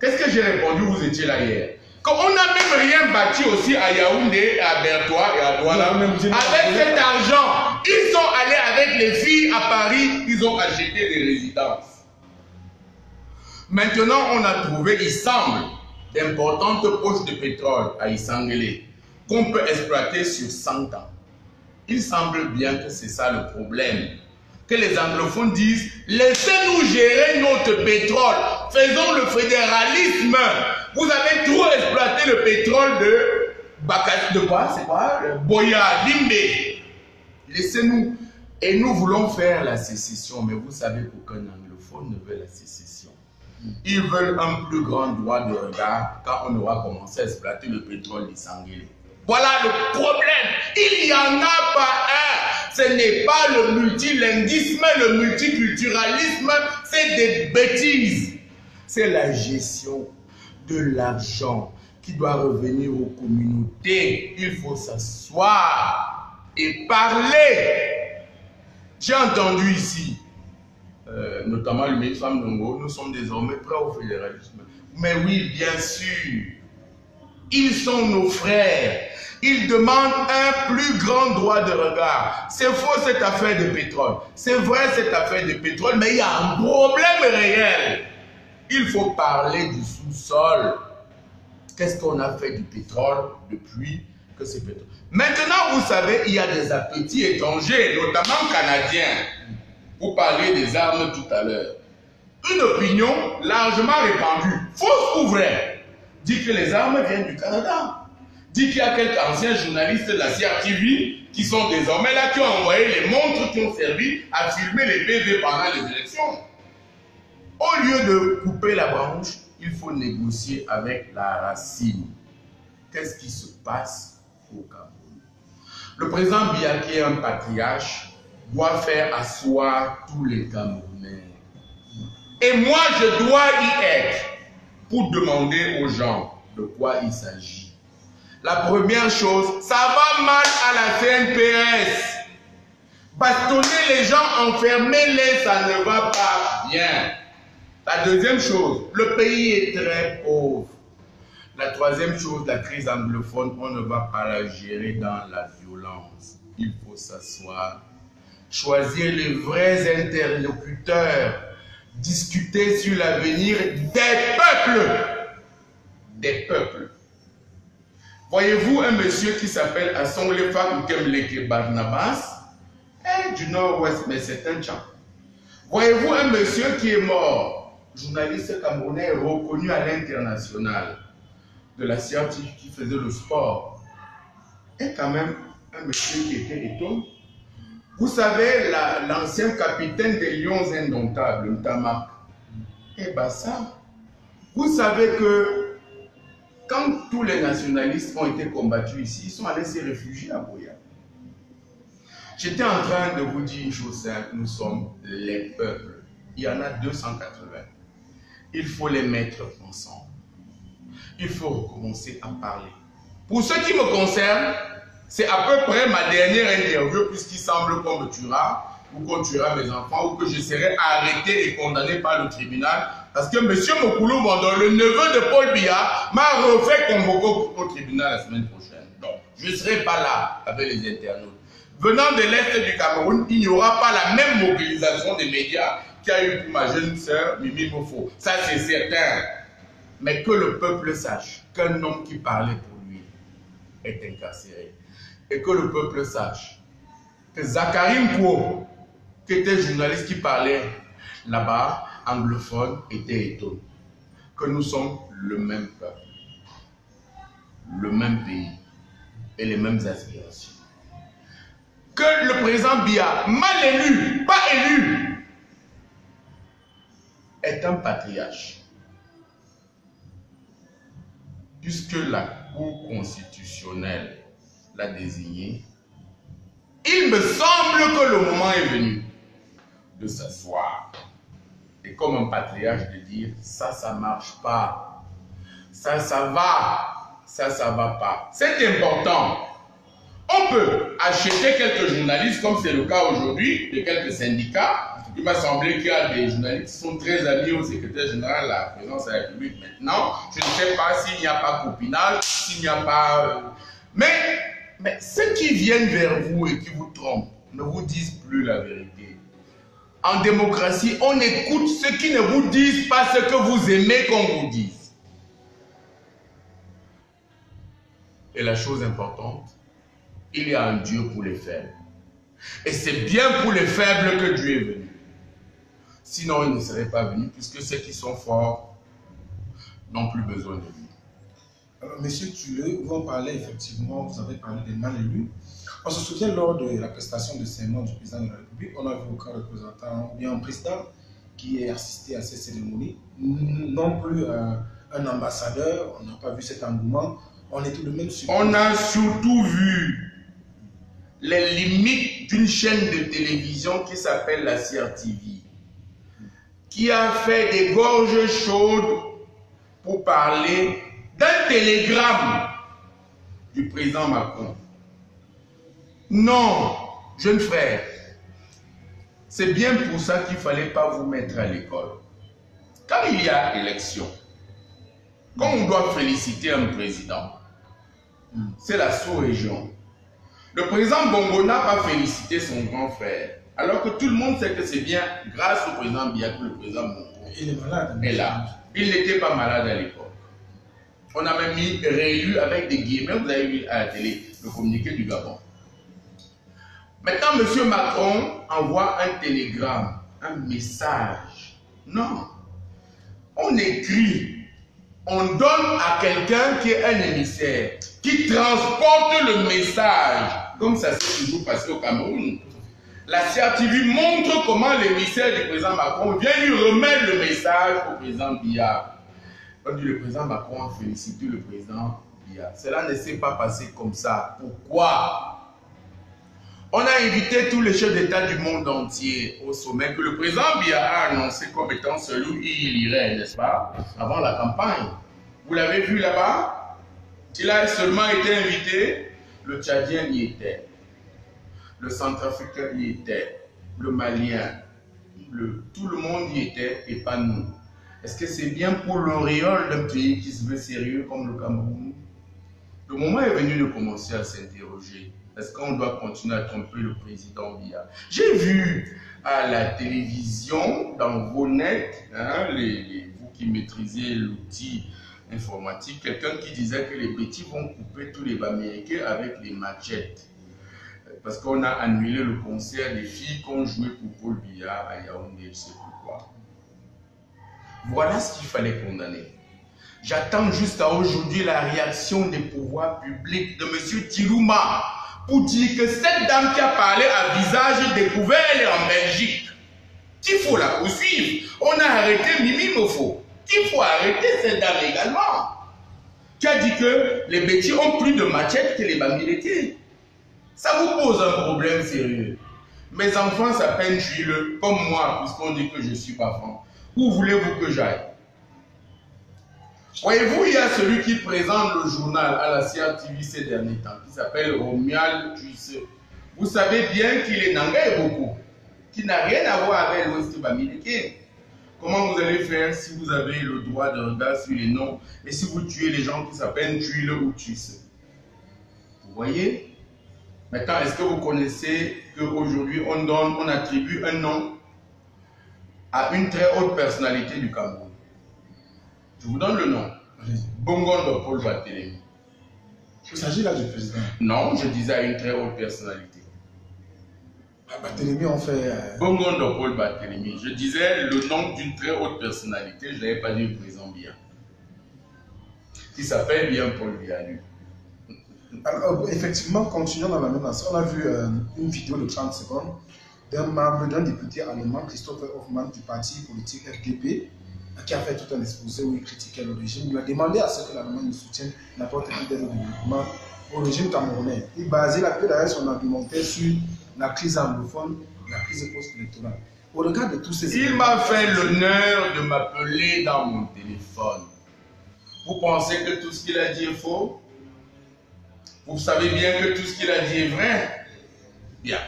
Qu'est-ce que j'ai répondu? Vous étiez là hier. On n'a même rien bâti aussi à Yaoundé, à Bertois et à Douala. Avec cet argent, ils sont allés avec les filles à Paris, ils ont acheté des résidences. Maintenant, on a trouvé, il semble, d'importantes poches de pétrole à Isangele qu'on peut exploiter sur 100 ans. Il semble bien que c'est ça le problème. Que les anglophones disent: laissez-nous gérer notre pétrole, faisons le fédéralisme. Vous avez trop exploité le pétrole de quoi? C'est quoi? Boya, Limbe. Laissez-nous. Et nous voulons faire la sécession, mais vous savez qu'aucun anglophone ne veut la sécession. Ils veulent un plus grand droit de regard quand on aura commencé à exploiter le pétrole d'Isangele. Voilà le problème. Il n'y en a pas un. Ce n'est pas le multilinguisme, le multiculturalisme, c'est des bêtises. C'est la gestion de l'argent qui doit revenir aux communautés. Il faut s'asseoir et parler. J'ai entendu ici, notamment le ministre Ndongo, nous sommes désormais prêts au fédéralisme. Mais oui, bien sûr, ils sont nos frères. Ils demandent un plus grand droit de regard. C'est faux cette affaire de pétrole. C'est vrai cette affaire de pétrole, mais il y a un problème réel. Il faut parler du sous-sol. Qu'est-ce qu'on a fait du pétrole depuis que c'est pétrole? Maintenant, vous savez, il y a des appétits étrangers, notamment canadiens. Vous parliez des armes tout à l'heure. Une opinion largement répandue, fausse ou vraie, dit que les armes viennent du Canada. Dit qu'il y a quelques anciens journalistes de la CRTV qui sont désormais là, qui ont envoyé les montres qui ont servi à filmer les PV pendant les élections. Au lieu de couper la branche, il faut négocier avec la racine. Qu'est-ce qui se passe au Cameroun? Le président Biya, qui est un patriarche, doit faire asseoir tous les Camerounais. Et moi, je dois y être pour demander aux gens de quoi il s'agit. La première chose, ça va mal à la CNPS. Bastonner les gens, enfermer-les, ça ne va pas bien. La deuxième chose, le pays est très pauvre. La troisième chose, la crise anglophone, on ne va pas la gérer dans la violence. Il faut s'asseoir, choisir les vrais interlocuteurs, discuter sur l'avenir des peuples. Des peuples. Voyez-vous un monsieur qui s'appelle Assonglefa Ukemleke Barnabas, du nord-ouest, mais c'est un Tcham. Voyez-vous un monsieur qui est mort, journaliste camerounais reconnu à l'international, de la scientifique qui faisait le sport, et quand même un monsieur qui était étonné. Vous savez, l'ancien capitaine des Lions Indomptables, Ntamak, et Bassa, vous savez que quand tous les nationalistes ont été combattus ici, ils sont allés se réfugier à Boya. J'étais en train de vous dire une chose simple, nous sommes les peuples. Il y en a 280. Il faut les mettre ensemble. Il faut recommencer à parler. Pour ce qui me concerne, c'est à peu près ma dernière interview, puisqu'il semble qu'on me tuera, ou qu'on tuera mes enfants, ou que je serai arrêté et condamné par le tribunal. Parce que M. Mokulu Bondo, le neveu de Paul Biya, m'a refait convoquer au tribunal la semaine prochaine. Donc, je ne serai pas là avec les internautes. Venant de l'Est du Cameroun, il n'y aura pas la même mobilisation des médias qu'il y a eu pour ma jeune sœur Mimi Mofo. Ça, c'est certain. Mais que le peuple sache qu'un homme qui parlait pour lui est incarcéré. Et que le peuple sache que Zachary Mpo, qui était journaliste qui parlait là-bas, anglophones étaient étonnés que nous sommes le même peuple, le même pays et les mêmes aspirations. Que le président Biya, mal élu, pas élu, est un patriarche. Puisque la Cour constitutionnelle l'a désigné, il me semble que le moment est venu de s'asseoir et comme un patriarche de dire ça, ça marche pas, ça va, ça va pas. C'est important. On peut acheter quelques journalistes, comme c'est le cas aujourd'hui, de quelques syndicats. Il m'a semblé qu'il y a des journalistes qui sont très amis au secrétaire général de la présidence de la République maintenant. Je ne sais pas s'il n'y a pas copinage, s'il n'y a pas... Mais ceux qui viennent vers vous et qui vous trompent ne vous disent plus la vérité. En démocratie, on écoute ceux qui ne vous disent pas ce que vous aimez qu'on vous dise. Et la chose importante, il y a un Dieu pour les faibles. Et c'est bien pour les faibles que Dieu est venu. Sinon, il ne serait pas venu, puisque ceux qui sont forts n'ont plus besoin de lui. Alors, Monsieur Thulleux, vous en parlez effectivement, vous avez parlé des mal élus. On se souvient lors de la prestation de serment du président de la République, on n'a vu aucun représentant, ou bien un président qui ait assisté à ces cérémonies, non plus un ambassadeur, on n'a pas vu cet engouement, on est tout de même surpris. On a surtout vu les limites d'une chaîne de télévision qui s'appelle la CRTV, qui a fait des gorges chaudes pour parler d'un télégramme du président Macron. Non, jeune frère, c'est bien pour ça qu'il ne fallait pas vous mettre à l'école. Quand il y a élection, quand on doit féliciter un président, c'est la sous-région. Le président Bongo n'a pas félicité son grand frère, alors que tout le monde sait que c'est bien grâce au président Biya que le président Bongo est là. Il n'était pas malade à l'époque. On a même mis réélu avec des guillemets, vous avez vu à la télé, le communiqué du Gabon. Maintenant, M. Macron envoie un télégramme, un message. Non. On écrit, on donne à quelqu'un qui est un émissaire, qui transporte le message, comme ça s'est toujours passé au Cameroun. La CRTV montre comment l'émissaire du président Macron vient lui remettre le message au président Biya. Quand le président Macron a félicité le président Biya, cela ne s'est pas passé comme ça. Pourquoi? On a invité tous les chefs d'État du monde entier au sommet que le président Biya a annoncé comme étant celui où il irait, n'est-ce pas, avant la campagne. Vous l'avez vu là-bas? Il a seulement été invité, le Tchadien y était, le Centrafricain y était, le Malien, tout le monde y était et pas nous. Est-ce que c'est bien pour l'auréole d'un pays qui se veut sérieux comme le Cameroun? Le moment est venu de commencer à s'interroger. Est-ce qu'on doit continuer à tromper le président Biya? J'ai vu à la télévision, dans vos nets, hein, vous qui maîtrisez l'outil informatique, quelqu'un qui disait que les petits vont couper tous les Américains avec les machettes. Parce qu'on a annulé le concert des filles qui ont joué pour Paul Biya à Yaoundé, je ne sais plus quoi. Voilà ce qu'il fallait condamner. J'attends jusqu'à aujourd'hui la réaction des pouvoirs publics de M. Tilouma pour dire que cette dame qui a parlé à visage découvert, elle est en Belgique. Qu'il faut la poursuivre. On a arrêté Mimi Mofo. Qu'il faut arrêter cette dame également. Qui a dit que les bêtis ont plus de machettes que les Bamileke. Ça vous pose un problème sérieux. Mes enfants s'appellent Jules, comme moi, puisqu'on dit que je ne suis pas franc. Où voulez-vous que j'aille? Voyez-vous, il y a celui qui présente le journal à la CRTV ces derniers temps, qui s'appelle Romuald Tuisse. Vous savez bien qu'il est Nanga et beaucoup, qui n'a rien à voir avec l'Ouest Bamileke. Comment vous allez faire si vous avez le droit de regard sur les noms et si vous tuez les gens qui s'appellent Tuile ou Tuisse? Vous voyez? Maintenant, est-ce que vous connaissez qu'aujourd'hui, on attribue un nom à une très haute personnalité du Cameroun? Je vous donne le nom. Bongondo Paul Barthélémy. Il s'agit là du président. Non, je disais à une très haute personnalité. Barthélemy, on fait... Bongondo Paul Barthélemy. Je disais le nom d'une très haute personnalité, je n'avais pas dit le président Biya. Il s'appelle bien Paul Biya. Alors, effectivement, continuons dans la même lancée. On a vu une vidéo de 30 secondes d'un membre, d'un député allemand, Christopher Hoffmann, du parti politique FDP, qui a fait tout un exposé où il critiquait le régime. Il a demandé à ce que l'Allemagne soutienne n'importe quel d'aide au développement au régime camerounais. Il basait la paix derrière son argumentaire sur la crise anglophone, la crise post-électorale. Au regard de tous ces Il m'a fait l'honneur de m'appeler dans mon téléphone. Vous pensez que tout ce qu'il a dit est faux? Vous savez bien que tout ce qu'il a dit est vrai? Bien.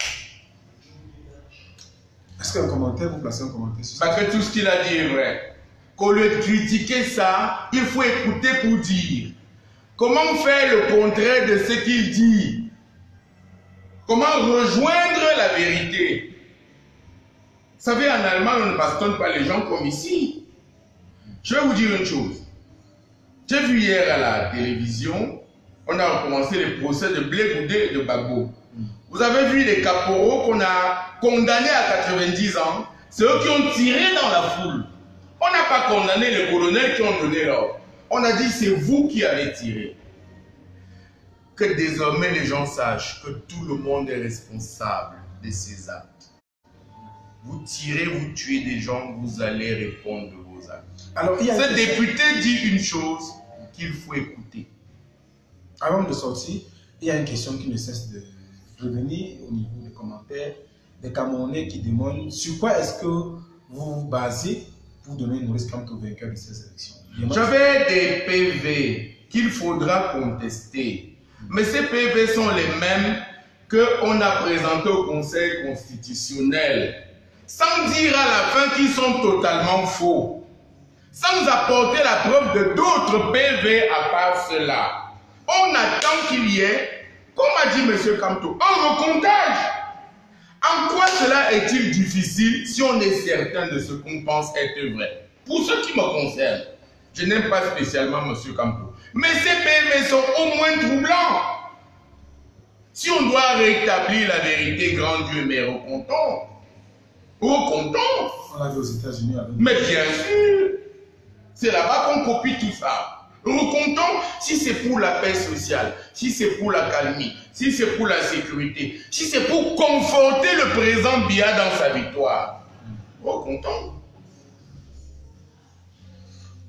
Est-ce qu'un commentaire, vous placez un commentaire sur ça? Parce que tout ce qu'il a dit est vrai. Qu'au lieu de critiquer ça, il faut écouter pour dire. Comment faire le contraire de ce qu'il dit? Comment rejoindre la vérité? Vous savez, en Allemagne, on ne bastonne pas les gens comme ici. Je vais vous dire une chose. J'ai vu hier à la télévision, on a recommencé les procès de Blé Goudé et de Gbagbo. Vous avez vu les caporaux qu'on a condamnés à 90 ans. C'est eux qui ont tiré dans la foule. On n'a pas condamné les colonels qui ont donné l'ordre. On a dit c'est vous qui avez tiré. Que désormais les gens sachent que tout le monde est responsable de ces actes. Vous tirez, vous tuez des gens, vous allez répondre de vos actes. Alors, ce député dit une chose qu'il faut écouter. Avant de sortir, il y a une question qui ne cesse de revenir au niveau des commentaires des Camerounais qui demandent sur quoi est-ce que vous vous basez pour donner une risque quant au vainqueur de ces élections. J'avais des PV qu'il faudra contester. Mais ces PV sont les mêmes qu'on a présentés au Conseil constitutionnel, sans dire à la fin qu'ils sont totalement faux, sans apporter la preuve de d'autres PV à part cela. On attend qu'il y ait, comme a dit M. Kamto, un recomptage. En quoi cela est-il difficile si on est certain de ce qu'on pense être vrai? Pour ce qui me concerne, je n'aime pas spécialement M. Kamto. Mais ces PV sont au moins troublants. Si on doit rétablir la vérité, grand Dieu, mais recomptons. Recomptons. On l'a vu aux États-Unis. Mais bien sûr, c'est là-bas qu'on copie tout ça. Recomptons si c'est pour la paix sociale, si c'est pour la calmie, si c'est pour la sécurité, si c'est pour conforter le président Biya dans sa victoire. Recomptons.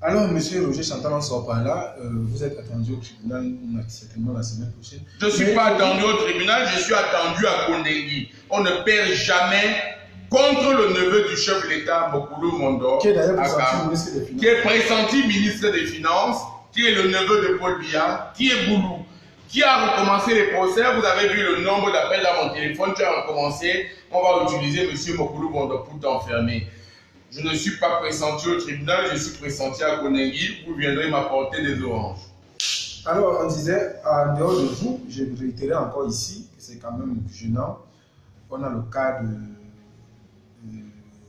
Alors, monsieur Roger Chantal, on sort par là. Vous êtes attendu au tribunal certainement la semaine prochaine. Je ne suis pas attendu au tribunal, je suis attendu à Kondengui. On ne perd jamais contre le neveu du chef de l'État, Mokulu Mondo, qui est d'ailleurs pressenti ministre des Finances. Qui est pressenti ministre des Finances, qui est le neveu de Paul Biya, qui est Boulou, qui a recommencé les procès. Vous avez vu le nombre d'appels dans mon téléphone qui a recommencé. On va utiliser M. Mokulu Mondo pour t'enfermer. Je ne suis pas pressenti au tribunal, je suis pressenti à Kondengui. Vous viendrez m'apporter des oranges. Alors, on disait, en dehors de vous, je réitérais encore ici, que c'est quand même gênant. On a le cas de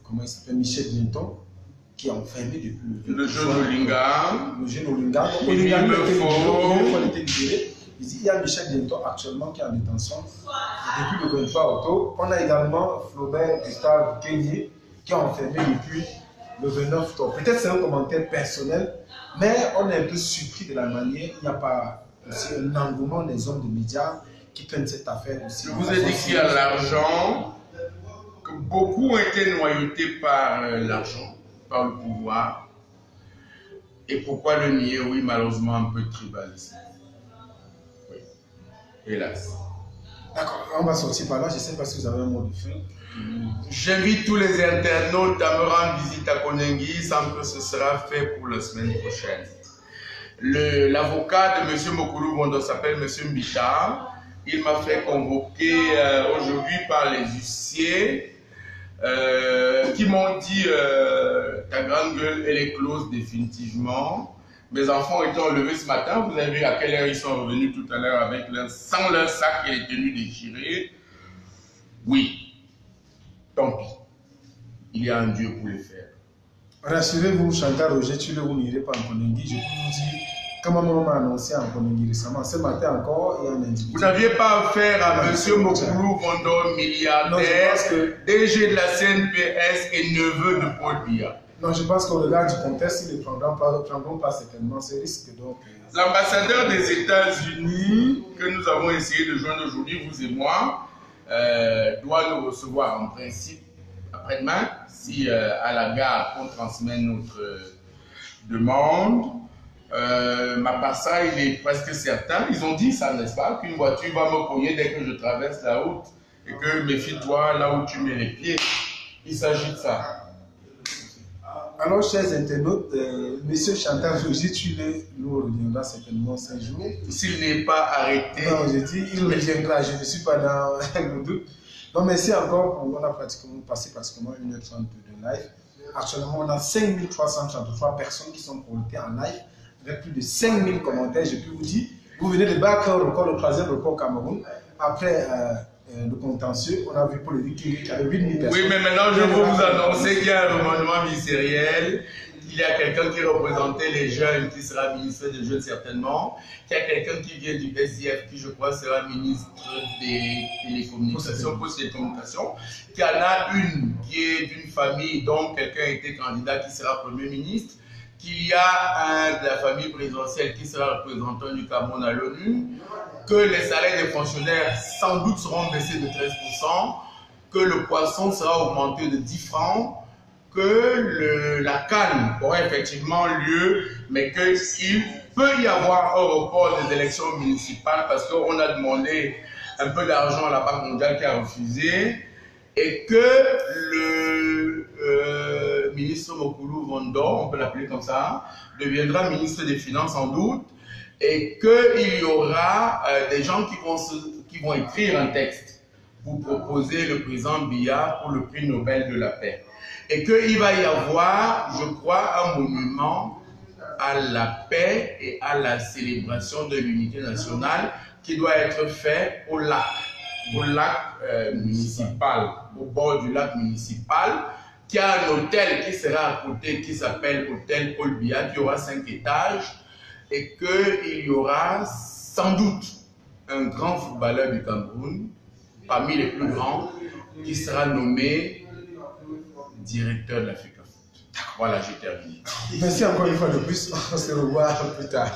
comment il s'appelle, Michel Bienton, qui est enfermé depuis le jeune Olinga. Le jeune Olinga. Donc, Olinga était libéré. Il y a Michel Bienton actuellement qui est en détention depuis le 23 octobre. On a également Flaubert Gustave Kenyé, qui est enfermé depuis le 29 octobre. Peut-être c'est un commentaire personnel, mais on est un peu surpris de la manière. Il n'y a pas aussi un engouement des hommes de médias qui prennent cette affaire aussi. Je vous ai dit qu'il y a l'argent, que beaucoup ont été noyautés par l'argent, par le pouvoir. Et pourquoi le nier? Oui, malheureusement, un peu tribalisme. Oui, hélas. D'accord, on va sortir par là. Je ne sais pas si vous avez un mot de fin. J'invite tous les internautes à me rendre visite à Kondengui, sans que ce sera fait pour la semaine prochaine. L'avocat de M. Mokulu Mondo s'appelle M. Mbita. Il m'a fait convoquer aujourd'hui par les huissiers qui m'ont dit ta grande gueule, elle est close définitivement. Mes enfants étaient enlevés ce matin. Vous avez vu à quelle heure ils sont revenus tout à l'heure sans leur sac et les tenues déchirées. Oui, tant pis. Il y a un Dieu pour les faire. Rassurez-vous, Chantal Roger, vous n'irez pas en Kondengui. Je peux vous dire Comme on m'a annoncé en Congo récemment, ce matin encore, il y a un individu. Vous n'aviez pas affaire à M. Mokoulou Vondo, milliardaire, DG de la CNPS et neveu de Paul Biya. Non, je pense qu'au regard du contexte, ils ne prendront pas certainement ce risque. L'ambassadeur des États-Unis, que nous avons essayé de joindre aujourd'hui, vous et moi, doit nous recevoir en principe après-demain, si à la gare on transmet notre demande. Ma part ça, il est presque certain. Ils ont dit ça, n'est-ce pas, qu'une voiture va me cogner dès que je traverse la route et que méfie-toi là où tu mets les pieds. Il s'agit de ça. Alors, chers internautes, Monsieur Chantal Jogi, nous reviendra certainement 5 jours. S'il n'est pas arrêté. Non, je dis, il reviendra. Je ne suis pas dans le doute. Donc, merci encore. On a passé pratiquement 1h30 de live. Actuellement, on a 5333 personnes qui sont connectées en live, avec plus de 5000 commentaires. Je peux vous dire, vous venez de battre un record, le 3e record au Cameroun. Après le contentieux, on a vu Paul Victory qui avait 8000 personnes. Oui, mais maintenant, je veux vous annoncer qu'il y a un remaniement ministériel. Il y a quelqu'un qui représentait les jeunes, qui sera ministre des Jeunes certainement. Il y a quelqu'un qui vient du SDF, qui je crois sera ministre des télécommunications, postes et télécommunications. Il y en a une qui est d'une famille dont quelqu'un était candidat, qui sera Premier ministre. Qu'il y a un de la famille présidentielle qui sera représentant du Cameroun à l'ONU. Que les salaires des fonctionnaires sans doute seront baissés de 13%. Que le poisson sera augmenté de 10 francs. Que la canne aura effectivement lieu, mais qu'il peut y avoir un report des élections municipales parce qu'on a demandé un peu d'argent à la Banque mondiale qui a refusé, et que le ministre Mokoulou Vondo, on peut l'appeler comme ça, deviendra ministre des Finances sans doute, et qu'il y aura des gens qui vont écrire un texte pour proposer le président Biya pour le prix Nobel de la paix. Et qu'il va y avoir, je crois, un monument à la paix et à la célébration de l'unité nationale qui doit être fait au lac municipal, au bord du lac municipal, qui a un hôtel qui sera à côté, qui s'appelle Hôtel Paul Biya, qui aura 5 étages, et qu'il y aura sans doute un grand footballeur du Cameroun, parmi les plus grands, qui sera nommé directeur de l'Africa Foot. Voilà, j'ai terminé. Merci encore une fois de plus. On se revoit plus tard.